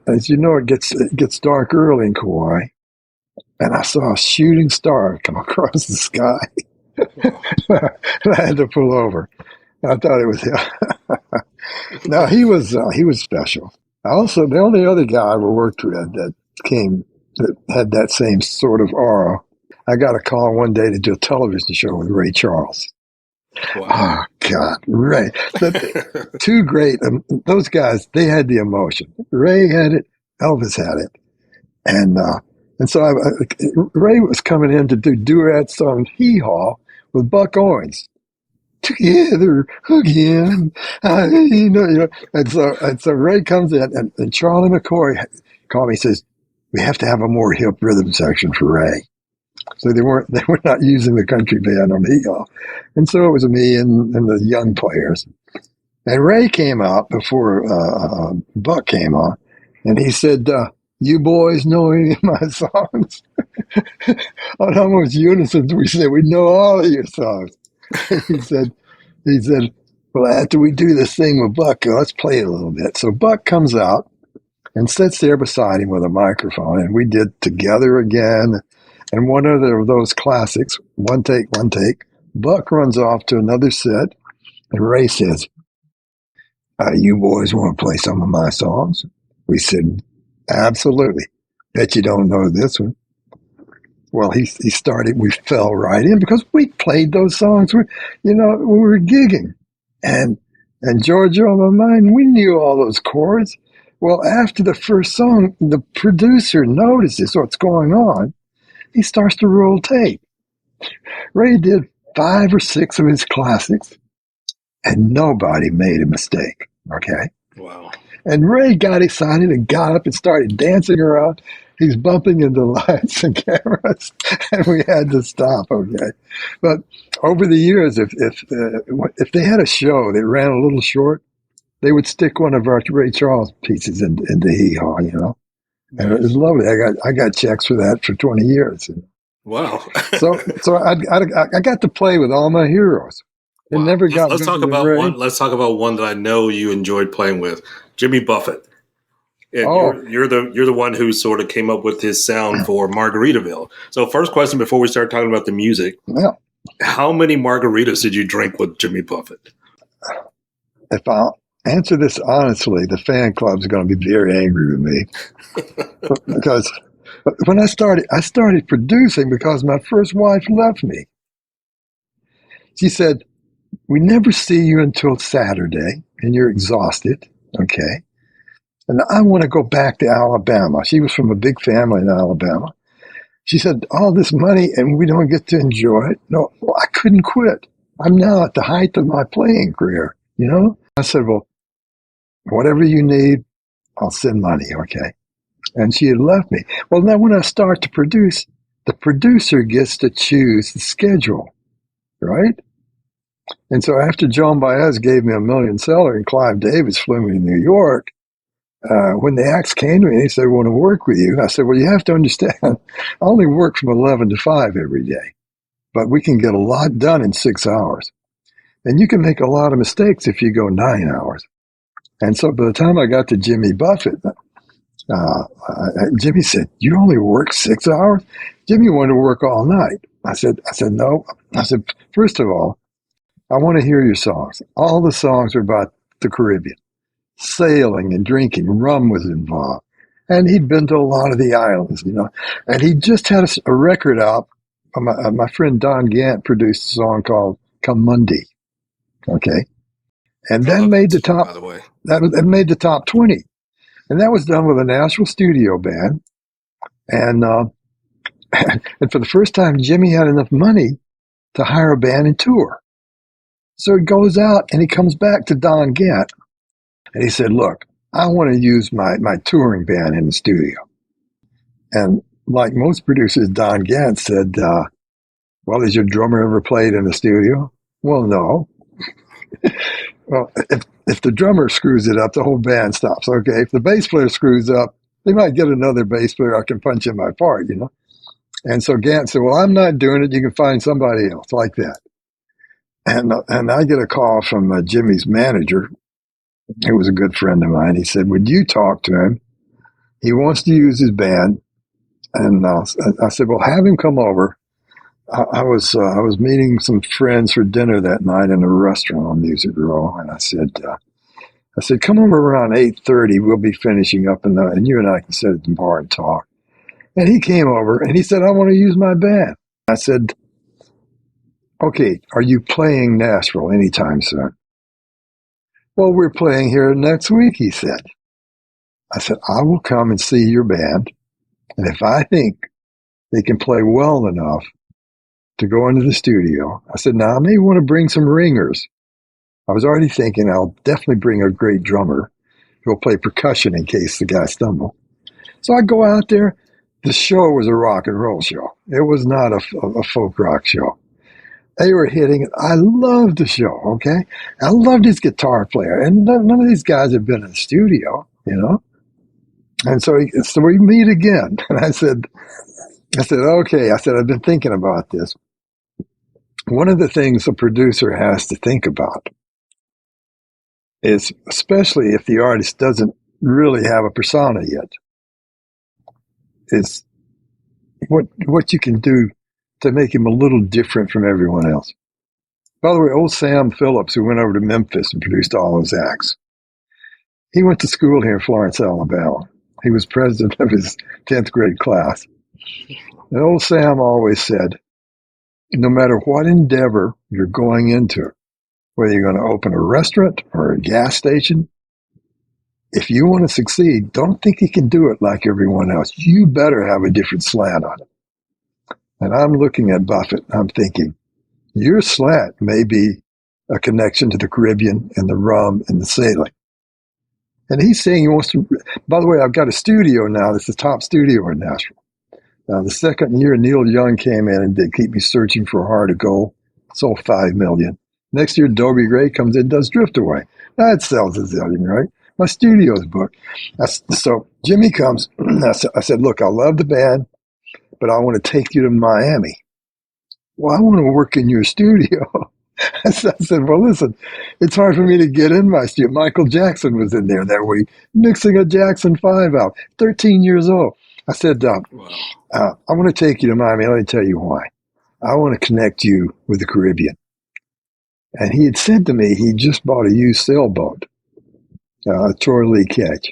as you know, it gets dark early in Kauai. And I saw a shooting star come across the sky. And I had to pull over. I thought it was him. No, he was special. Also, the only other guy I worked with that had that same sort of aura. I got a call one day to do a television show with Ray Charles. Wow. Oh, God, Ray. Two great, those guys, they had the emotion. Ray had it, Elvis had it. And so Ray was coming in to do duets on Hee Haw with Buck Owens. Together again. And so Ray comes in, and Charlie McCoy called me and says, "We have to have a more hip rhythm section for Ray." So they were not using the country band on Hee Haw. And so it was me and the young players. And Ray came out before Buck came on, and he said, "You boys know any of my songs?" On almost unison, we said, "We know all of your songs." He said, "Well, after we do this thing with Buck, let's play it a little bit." So Buck comes out and sits there beside him with a microphone, and we did Together Again, and one of those classics, one take. Buck runs off to another set, And Ray says, you boys want to play some of my songs? We said, absolutely. Bet you don't know this one. Well, he started, we fell right in because we played those songs. We were gigging. And Georgia on my mind, we knew all those chords. Well, after the first song, the producer notices what's going on. He starts to roll tape. Ray did 5 or 6 of his classics, and nobody made a mistake, okay? Wow. And Ray got excited and got up and started dancing around. He's bumping into lights and cameras, and we had to stop, okay? But over the years, if they had a show that ran a little short, they would stick one of our Ray Charles pieces into Hee-Haw, you know? And it was lovely. I got checks for that for 20 years. Wow. so I got to play with all my heroes. It never got let's talk about Ray. one. Let's talk about one that I know you enjoyed playing with, Jimmy Buffett. And you're the one who sort of came up with his sound for Margaritaville. So first question before we start talking about the music. Yeah. How many margaritas did you drink with Jimmy Buffett? If I'll answer this honestly, the fan club's going to be very angry with me. Because when I started producing because my first wife left me. She said, we never see you until Saturday, and you're exhausted, okay? And I want to go back to Alabama. She was from a big family in Alabama. She said, all this money, and we don't get to enjoy it. No, well, I couldn't quit. I'm now at the height of my playing career, you know? I said, well, whatever you need, I'll send money, okay? And she had left me. Well, now when I start to produce, the producer gets to choose the schedule, right? And so after Joan Baez gave me $1 million salary and Clive Davis flew me to New York, when the acts came to me, they said, I want to work with you. I said, well, you have to understand, I only work from 11 to 5 every day, but we can get a lot done in 6 hours. And you can make a lot of mistakes if you go 9 hours. And so by the time I got to Jimmy Buffett, Jimmy said, you only work 6 hours? Jimmy wanted to work all night. I said, no. I said, first of all, I want to hear your songs. All the songs are about the Caribbean. Sailing and drinking. Rum was involved. And he'd been to a lot of the islands, you know. And he just had a record out. My friend Don Gant produced a song called Come Monday. Okay. And that made the top, by the way. That made the top 20. And that was done with a Nashville studio band. And and for the first time, Jimmy had enough money to hire a band and tour. So he goes out and he comes back to Don Gant. And he said, look, I want to use my touring band in the studio. And like most producers, Don Gant said, well, has your drummer ever played in the studio? Well, no. Well, if the drummer screws it up, the whole band stops. Okay, if the bass player screws up, they might get another bass player I can punch in my part, you know. And so Gant said, well, I'm not doing it. You can find somebody else like that. And I get a call from Jimmy's manager, who was a good friend of mine. He said, would you talk to him? He wants to use his band. And I said, well, have him come over. I was meeting some friends for dinner that night in a restaurant on Music Row, and I said, come over around 8:30. We'll be finishing up, and you and I can sit at the bar and talk. And he came over, and he said, I want to use my band. I said, okay, are you playing Nashville anytime soon? Well, we're playing here next week, he said. I said, I will come and see your band, and if I think they can play well enough to go into the studio. I said, now I may want to bring some ringers. I was already thinking I'll definitely bring a great drummer who'll play percussion in case the guy stumbles. So I go out there. The show was a rock and roll show. It was not a folk rock show. They were hitting it. I loved the show, okay? I loved his guitar player. And none of these guys have been in the studio, you know? And so we meet again. And I said, okay. I said, I've been thinking about this. One of the things a producer has to think about is, especially if the artist doesn't really have a persona yet, is what you can do to make him a little different from everyone else. By the way, old Sam Phillips, who went over to Memphis and produced all those acts, he went to school here in Florence, Alabama. He was president of his 10th grade class. And old Sam always said, no matter what endeavor you're going into, whether you're going to open a restaurant or a gas station, if you want to succeed, don't think you can do it like everyone else. You better have a different slant on it. And I'm looking at Buffett, and I'm thinking, your slant may be a connection to the Caribbean and the rum and the sailing. And he's saying he wants to, by the way, I've got a studio now. It's the top studio in Nashville. The second year, Neil Young came in and did Keep Me Searching for Heart of Gold, sold $5 million. Next year, Dobie Gray comes in, does Drift Away. That sells a zillion, right? My studio's booked. So Jimmy comes. I said, look, I love the band, but I want to take you to Miami. Well, I want to work in your studio. I said, well, listen, it's hard for me to get in my studio. Michael Jackson was in there that week, mixing a Jackson 5 out, 13 years old. I said, I want to take you to Miami. Let me tell you why. I want to connect you with the Caribbean. And he had said to me, he just bought a used sailboat, a Troy Lee Ketch.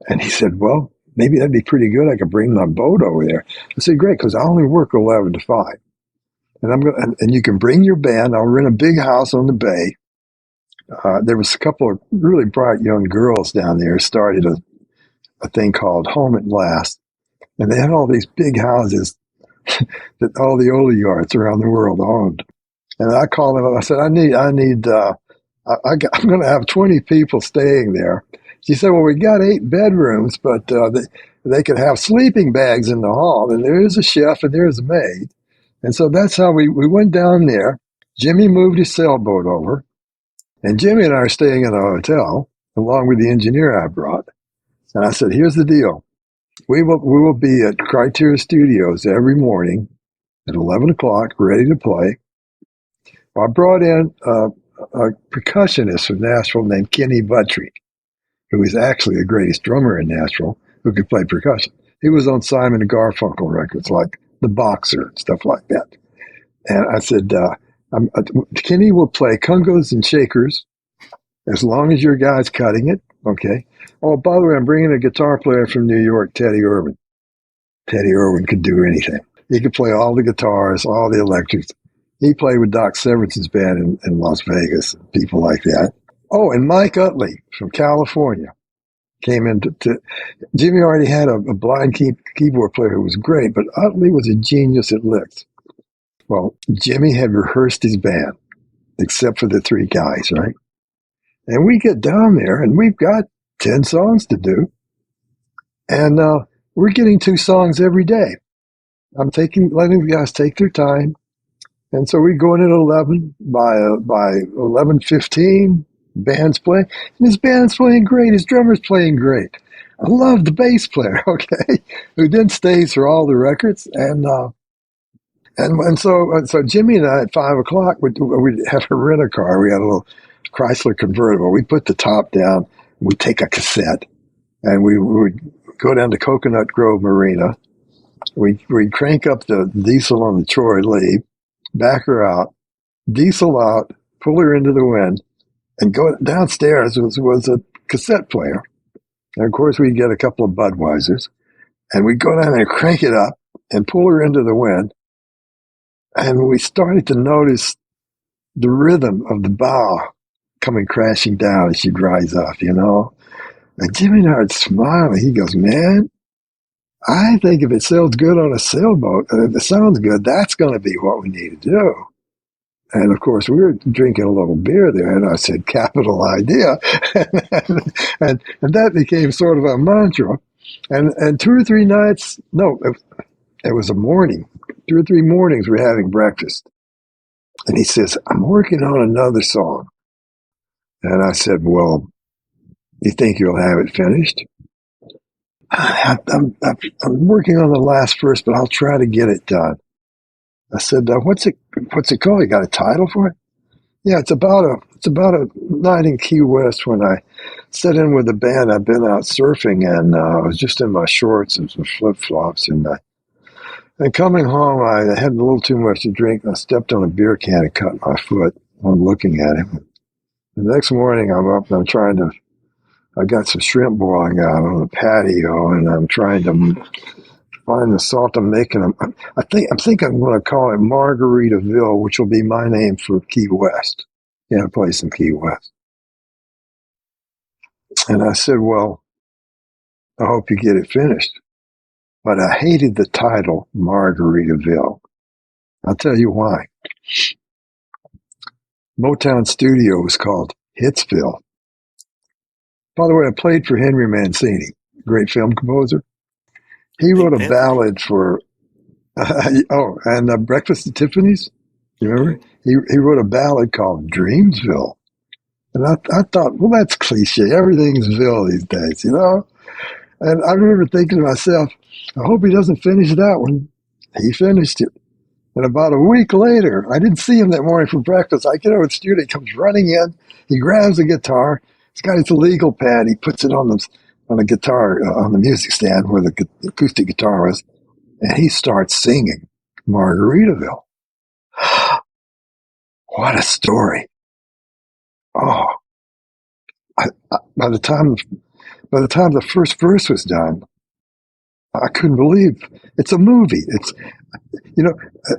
And he said, well, maybe that'd be pretty good. I could bring my boat over there. I said, great, because I only work 11 to 5. And you can bring your band. I'll rent a big house on the bay. There was a couple of really bright young girls down there who started a thing called Home at Last. And they had all these big houses that all the oligarchs around the world owned. And I called them up. I said, I'm going to have 20 people staying there. She said, well, we got 8 bedrooms, but they could have sleeping bags in the hall. And there is a chef and there's a maid. And so that's how we went down there. Jimmy moved his sailboat over. And Jimmy and I are staying in a hotel, along with the engineer I brought. And I said, here's the deal. We will be at Criteria Studios every morning at 11 o'clock, ready to play. I brought in a percussionist from Nashville named Kenny Buttrey, who is actually the greatest drummer in Nashville, who could play percussion. He was on Simon & Garfunkel records like The Boxer and stuff like that. And I said, Kenny will play congos and shakers as long as your guy's cutting it. Okay. Oh, by the way, I'm bringing a guitar player from New York, Teddy Irwin. Teddy Irwin could do anything. He could play all the guitars, all the electrics. He played with Doc Severance's band in Las Vegas, and people like that. Oh, and Mike Utley from California came in Jimmy already had a blind keyboard player who was great, but Utley was a genius at licks. Well, Jimmy had rehearsed his band, except for the 3 guys, right? And we get down there, and we've got 10 songs to do. And we're getting 2 songs every day. I'm letting the guys take their time. And so we go in at 11. By 11:15, band's playing. And his band's playing great. His drummer's playing great. I love the bass player, okay, who then stays for all the records. And so Jimmy and I at 5 o'clock, we'd have to rent a car. We had a little Chrysler convertible. We put the top down. We'd take a cassette, and we would go down to Coconut Grove Marina. We'd crank up the diesel on the Troy Lee, back her out, diesel out, pull her into the wind, and go downstairs was a cassette player. And of course, we'd get a couple of Budweisers, and we'd go down there and crank it up and pull her into the wind. And we started to notice the rhythm of the bow coming crashing down as she'd rise up, you know. And Jimmy and I would smile, and he goes, man, I think if it sounds good on a sailboat, if it sounds good, that's going to be what we need to do. And of course, we were drinking a little beer there, and I said, capital idea. and that became sort of a mantra. And 2 or 3 nights, it was a morning, 2 or 3 mornings, we're having breakfast. And he says, I'm working on another song. And I said, well, you think you'll have it finished? I'm working on the last verse, but I'll try to get it done. I said, what's it called? You got a title for it? Yeah, it's about a night in Key West when I set in with the band. I've been out surfing, and I was just in my shorts and some flip-flops, and And coming home, I had a little too much to drink, and I stepped on a beer can and cut my foot. I'm looking at him. The next morning, I'm up and I got some shrimp boiling out on the patio, and I'm trying to find the salt. I'm making them. I think I'm going to call it Margaritaville, which will be my name for Key West, a place in Key West. And I said, well, I hope you get it finished. But I hated the title Margaritaville. I'll tell you why. Motown Studio was called Hitsville. By the way, I played for Henry Mancini, great film composer. He wrote a ballad for, Breakfast at Tiffany's. You remember? He wrote a ballad called Dreamsville. And I thought, well, that's cliche. Everything's Ville these days, And I remember thinking to myself, I hope he doesn't finish that one. He finished it. And about a week later, I didn't see him that morning for breakfast. I get over to the studio, he comes running in, he grabs the guitar, he's got his legal pad, he puts it on the guitar, on the music stand where the acoustic guitar was, and he starts singing Margaritaville. What a story. Oh, by the time the first verse was done, I couldn't believe it's a movie.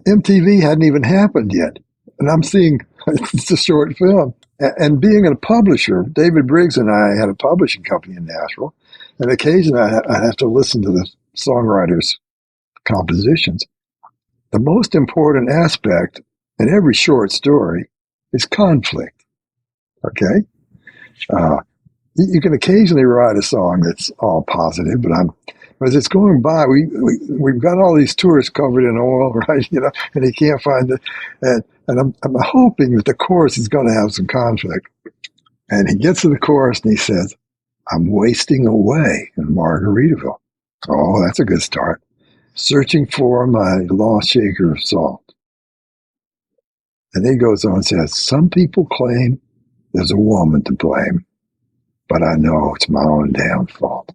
MTV hadn't even happened yet. And I'm seeing it's a short film. And being a publisher, David Briggs and I had a publishing company in Nashville. And occasionally I'd have to listen to the songwriter's compositions. The most important aspect in every short story is conflict. Okay? You can occasionally write a song that's all positive, but as it's going by, we've got all these tourists covered in oil, right? And he can't find it. And I'm hoping that the chorus is going to have some conflict. And he gets to the chorus and he says, I'm wasting away in Margaritaville. Oh, that's a good start. Searching for my lost shaker of salt. And then he goes on and says, some people claim there's a woman to blame, but I know it's my own damn fault.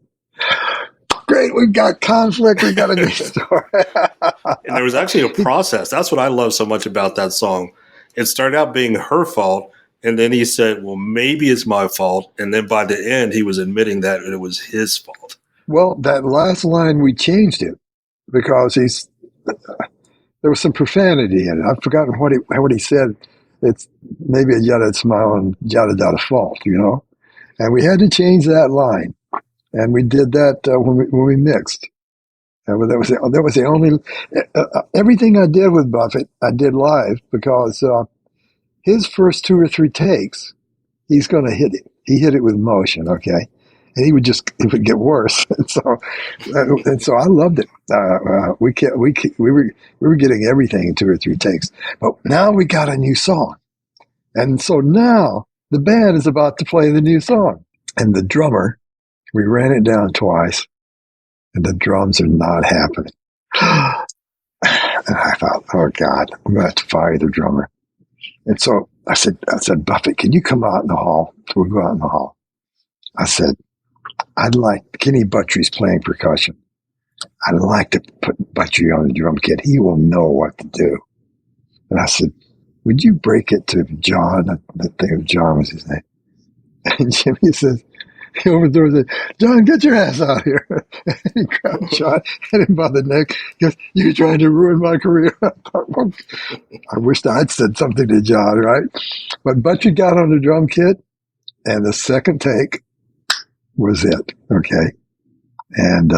Great, we've got conflict, we got a new story. And there was actually a process. That's what I love so much about that song. It started out being her fault, and then he said, well, maybe it's my fault. And then by the end, he was admitting that it was his fault. Well, that last line, we changed it because there was some profanity in it. I've forgotten what he said. It's maybe a yada smile and yada yada fault, And we had to change that line. And we did that when we mixed. That was the only everything I did with Buffett, I did live because his first 2 or 3 takes, he's going to hit it. He hit it with motion, okay, and it would get worse. And so I loved it. We were getting everything in 2 or 3 takes, but now we got a new song, and so now the band is about to play the new song, and the drummer. We ran it down twice, and the drums are not happening. And I thought, oh, God, I'm going to have to fire the drummer. And so I said, Buffett, can you come out in the hall? So we go out in the hall. I said, Kenny Buttrey's playing percussion. I'd like to put Buttrey on the drum kit. He will know what to do. And I said, would you break it to John? I think John was his name. And Jimmy says, he opens the door and says, John, get your ass out here. And he grabbed John, hit him by the neck. He goes, you're trying to ruin my career. I wished I'd said something to John, right? But Butchie got on the drum kit, and the second take was it, okay? And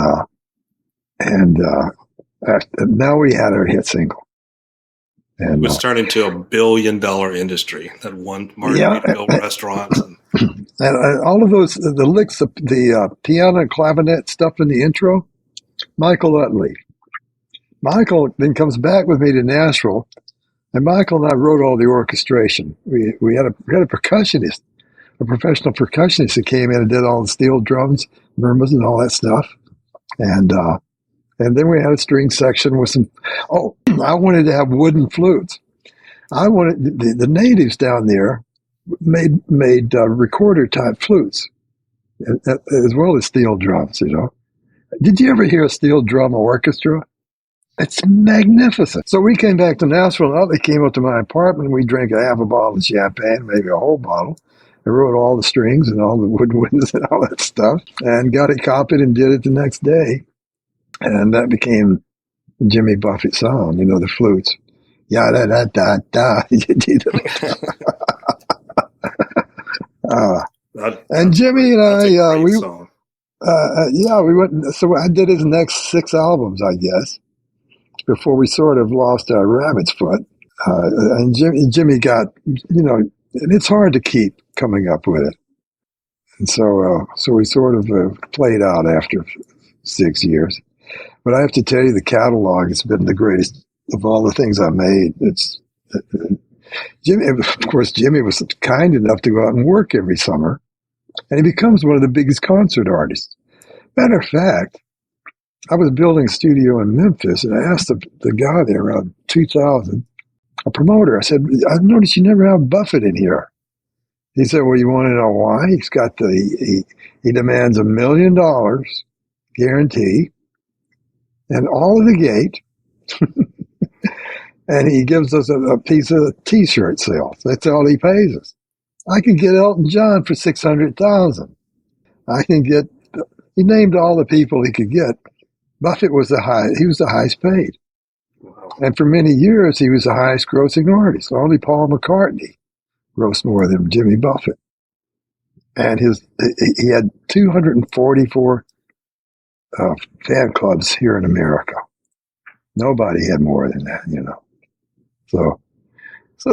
now we had our hit single. And, it was turned into $1 billion industry, that one Margaritaville restaurant. And all of those, the licks, the piano and clavinet stuff in the intro, Michael Utley. Michael then comes back with me to Nashville, and Michael and I wrote all the orchestration. We had a percussionist, a professional percussionist that came in and did all the steel drums, murmurs, and all that stuff. And then we had a string section with some. Oh, I wanted to have wooden flutes. I wanted the natives down there made recorder type flutes, as well as steel drums. Did you ever hear a steel drum orchestra? It's magnificent. So we came back to Nashville, and they came up to my apartment. We drank a half a bottle of champagne, maybe a whole bottle. I wrote all the strings and all the woodwinds and all that stuff, and got it copied and did it the next day. And that became Jimmy Buffett song, the flutes. Yeah, da da da da. And Jimmy and I, we went. So I did his next 6 albums, I guess, before we sort of lost our rabbit's foot. And Jimmy got, and it's hard to keep coming up with it. And so we sort of played out after 6 years. But I have to tell you, the catalog has been the greatest of all the things I made. It's Jimmy. Of course, Jimmy was kind enough to go out and work every summer, and he becomes one of the biggest concert artists. Matter of fact, I was building a studio in Memphis, and I asked the guy there around 2000, a promoter. I said, "I noticed you never have Buffett in here." He said, "Well, you want to know why? He's got he demands $1 million guarantee, and all of the gate." And he gives us a piece of T-shirt sales. That's all he pays us. I can get Elton John for $600,000. I can get. He named all the people he could get. Buffett was he was the highest paid, Wow. and for many years he was the highest grossing artist. Only Paul McCartney grossed more than Jimmy Buffett, and he had 244 fan clubs here in America. Nobody had more than that, So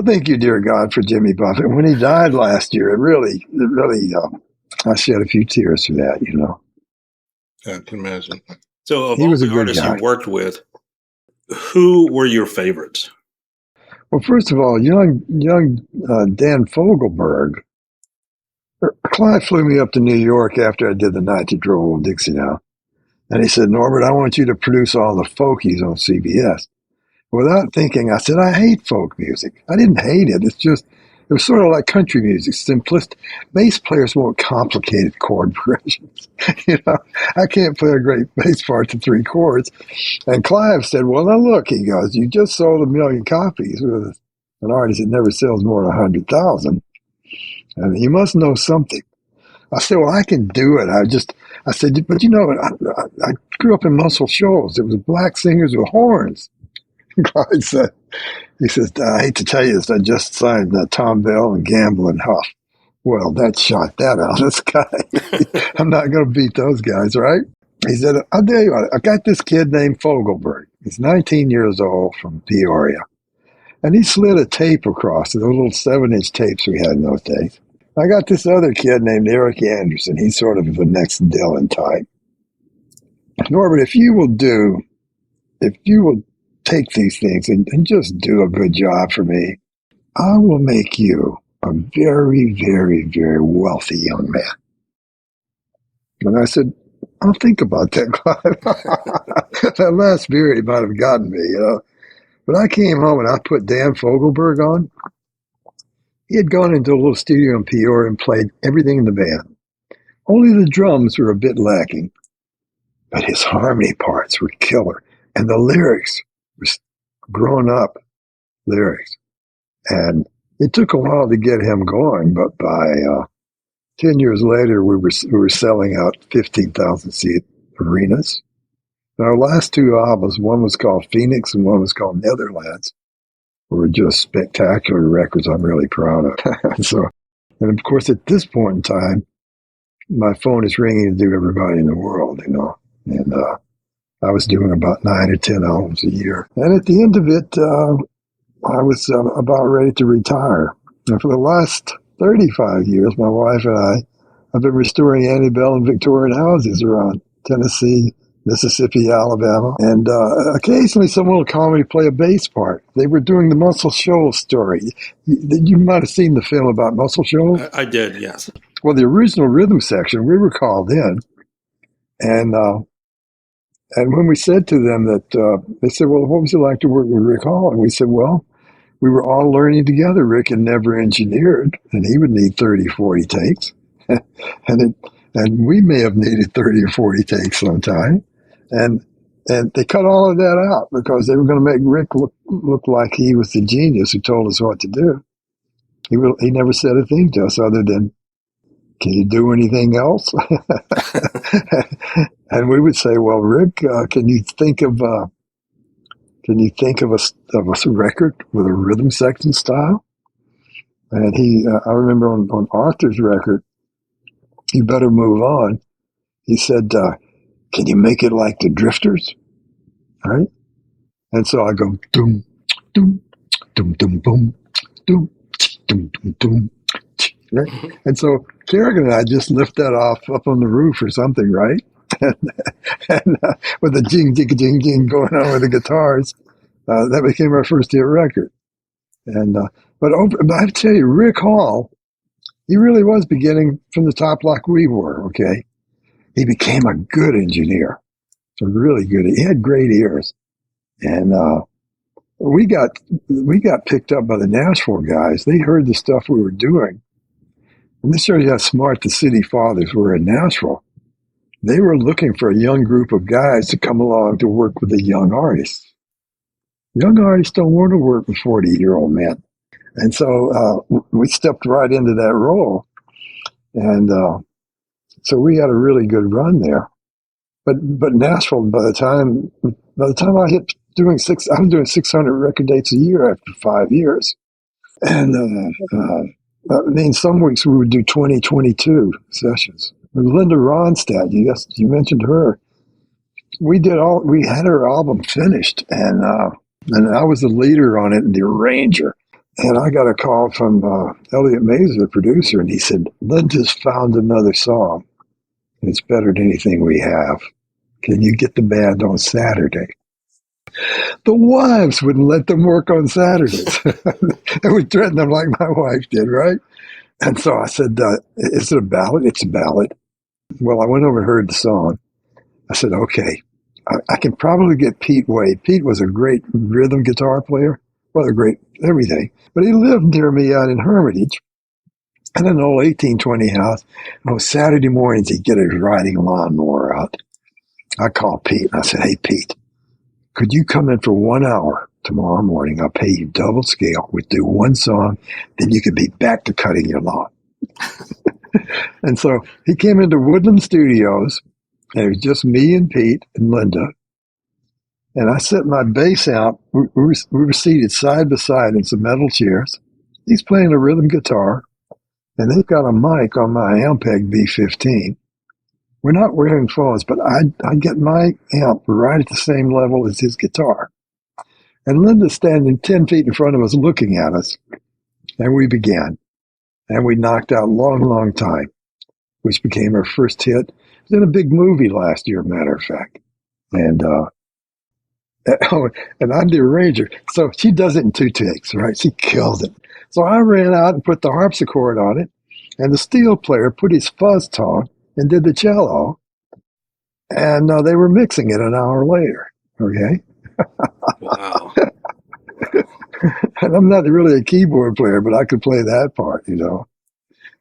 thank you, dear God, for Jimmy Buffett. When he died last year, it really, I shed a few tears for that, I can imagine. So, of He all was a the good artists guy. you worked with, who were your favorites? Well, first of all, young Dan Fogelberg. Clive flew me up to New York after I did the night that drove Old Dixie Down. And he said, "Norbert, I want you to produce all the folkies on CBS." Without thinking, I said, "I hate folk music." I didn't hate it. It was sort of like country music, simplistic. Bass players want complicated chord progressions. I can't play a great bass part to 3 chords. And Clive said, "Well, now look," he goes, "you just sold 1 million copies with an artist that never sells more than 100,000. And you must know something." I said, "Well, I can do it." I said, "But I grew up in Muscle Shoals. It was black singers with horns." Clyde said, "I hate to tell you this, I just signed Tom Bell and Gamble and Huff." Well, that shot that out of the sky. I'm not going to beat those guys, right? He said, "I'll tell you what, I got this kid named Fogelberg. He's 19 years old from Peoria. And he slid a tape across, those little 7-inch tapes we had in those days. I got this other kid named Eric Anderson. He's sort of the next Dylan type. Norbert, if you will take these things and just do a good job for me, I will make you a very, very, very wealthy young man." And I said, "I'll think about that, Clive." That last beer, he might have gotten me, But I came home and I put Dan Fogelberg on. He had gone into a little studio in Peoria and played everything in the band. Only the drums were a bit lacking, but his harmony parts were killer. And the lyrics were grown-up lyrics. And it took a while to get him going, but by 10 years later, we were selling out 15,000-seat arenas. Our last 2 albums, one was called Phoenix and one was called Netherlands, were just spectacular records I'm really proud of. And of course, at this point in time, my phone is ringing to do everybody in the world, And I was doing about 9 or 10 albums a year. And at the end of it, I was about ready to retire. And for the last 35 years, my wife and I have been restoring antebellum Victorian houses around Tennessee, Mississippi, Alabama. And occasionally someone will call me to play a bass part. They were doing the Muscle Shoals story. You might have seen the film about Muscle Shoals. I did, yes. Well, the original rhythm section, we were called in. And when we said to them that, they said, "Well, what was it like to work with Rick Hall?" And we said, "Well, we were all learning together. Rick had never engineered, and he would need 30, 40 takes. and we may have needed 30 or 40 takes sometime. And And they cut all of that out because they were going to make Rick look like he was the genius who told us what to do. He never said a thing to us other than, "Can you do anything else?" And we would say, "Well, Rick, can you think of a record with a rhythm section style?" And I remember on Arthur's record, "You Better Move On," he said, "Can you make it like the Drifters?" Right? And so I go, doom, doom, doom, doom, boom, doom, doom, doom, doom. Right? And so Kerrigan and I just lift that off up on the roof or something, right? and with a jing, jing, jing, jing going on with the guitars, that became our first hit record. And but I have to tell you, Rick Hall, he really was beginning from the top like we were. Okay, he became a good engineer, really good. He had great ears, and we got picked up by the Nashville guys. They heard the stuff we were doing, and this shows you how smart the city fathers were in Nashville. They were looking for a young group of guys to come along to work with the young artists. Young artists don't want to work with 40-year-old men. And so we stepped right into that role. And so we had a really good run there. But Nashville, by the time I hit I'm doing 600 record dates a year after 5 years. And I mean, some weeks we would do 20, 22 sessions. Linda Ronstadt, you mentioned her. We had her album finished, and I was the leader on it and the arranger. And I got a call from Elliot Mays, the producer, and he said, "Linda's found another song. It's better than anything we have. Can you get the band on Saturday?" The wives wouldn't let them work on Saturdays. They would threaten them like my wife did, right? And so I said, "Is it a ballad?" "It's a ballad." Well, I went over and heard the song. I said, "Okay, I can probably get Pete Wade." Pete was a great rhythm guitar player. Well, a great everything. But he lived near me out in Hermitage in an old 1820 house. And on Saturday mornings, he'd get his riding lawnmower out. I called Pete and I said, "Hey, Pete, could you come in for 1 hour tomorrow morning? I'll pay you double scale. We'd do one song, then you could be back to cutting your lawn." And so he came into Woodland Studios, and it was just me and Pete and Linda. And I set my bass out. We were seated side by side in some metal chairs. He's playing a rhythm guitar, and they've got a mic on my Ampeg B15. We're not wearing phones, but I get my amp right at the same level as his guitar. And Linda's standing 10 feet in front of us looking at us. And we began. And we knocked out Long, Long Time, which became our first hit. It was in a big movie last year, matter of fact. And I'm the arranger. So she does it in 2 takes, right? She kills it. So I ran out and put the harpsichord on it, and the steel player put his fuzz tone and did the cello. And they were mixing it an hour later, okay? Wow. And I'm not really a keyboard player, but I could play that part, you know.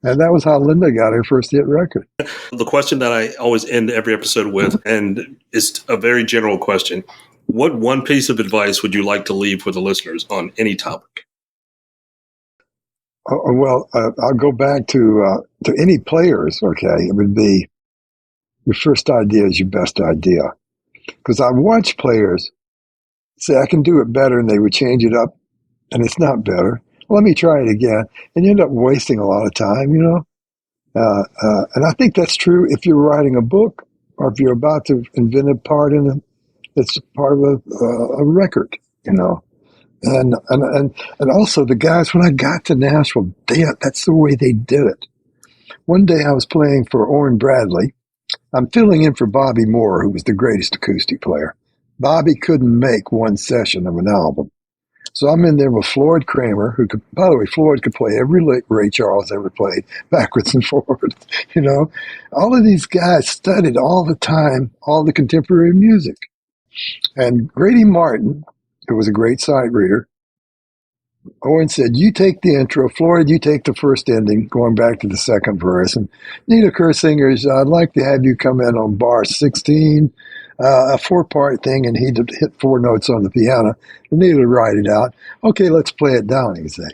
And that was how Linda got her first hit record. The question that I always end every episode with, and it's a very general question, what one piece of advice would you like to leave with the listeners on any topic? Well, I'll go back to any players, okay? It would be your first idea is your best idea. Because I watch players say, "I can do it better," and they would change it up, and it's not better. Let me try it again. And you end up wasting a lot of time, you know? And I think that's true if you're writing a book or if you're about to invent a part in it. It's part of a record, you know? And also the guys, when I got to Nashville, that's the way they did it. One day I was playing for Orrin Bradley. I'm filling in for Bobby Moore, who was the greatest acoustic player. Bobby couldn't make one session of an album. So I'm in there with Floyd Kramer, who could, by the way, Floyd could play every lick Ray Charles ever played, backwards and forwards, you know. All of these guys studied all the time, all the contemporary music. And Grady Martin, who was a great sight reader, Owen said, "You take the intro, Floyd, you take the first ending, going back to the second verse. And Nita Kersinger, I'd like to have you come in on bar 16. a 4-part thing, and he'd hit 4 notes on the piano. We needed to write it out. Okay, let's play it down, he'd say.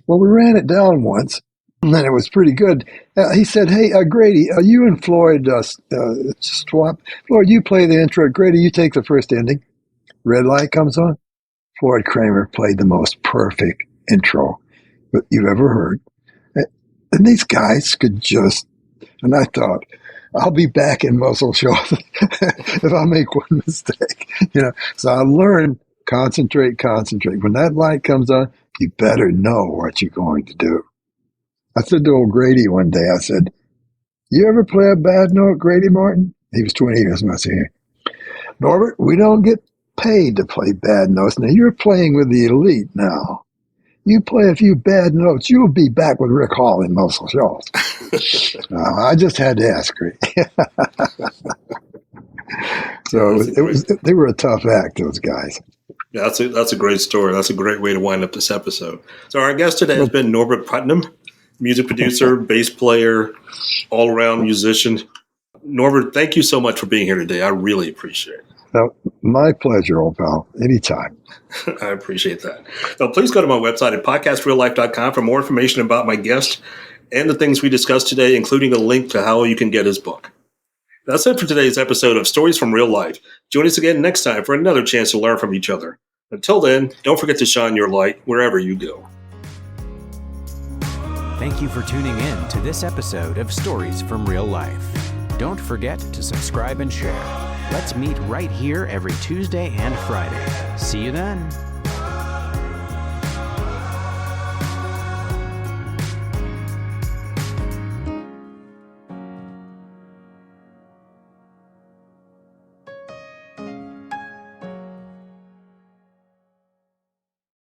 Well, we ran it down once, and then it was pretty good. He said, hey, Grady, you and Floyd swap. Floyd, you play the intro. Grady, you take the first ending. Red light comes on. Floyd Kramer played the most perfect intro that you've ever heard. And these guys could just, and I thought, I'll be back in Muscle Shoals if I make one mistake. So I learned, concentrate. When that light comes on, you better know what you're going to do. I said to old Grady one day, I said, you ever play a bad note, Grady Martin? He was 20 years my senior. Norbert, we don't get paid to play bad notes. Now, you're playing with the elite now. You play a few bad notes, you'll be back with Rick Hall in Muscle Shoals. I just had to ask Grady. So they were a tough act, those guys. Yeah, that's a great story. That's a great way to wind up this episode. So our guest today has been Norbert Putnam, music producer, bass player, all-around musician. Norbert, thank you so much for being here today. I really appreciate it. My pleasure, old pal. Anytime. I appreciate that. So please go to my website at podcastreallife.com for more information about my guest and the things we discussed today, including a link to how you can get his book. That's it for today's episode of Stories from Real Life. Join us again next time for another chance to learn from each other. Until then, don't forget to shine your light wherever you go. Thank you for tuning in to this episode of Stories from Real Life. Don't forget to subscribe and share. Let's meet right here every Tuesday and Friday. See you then.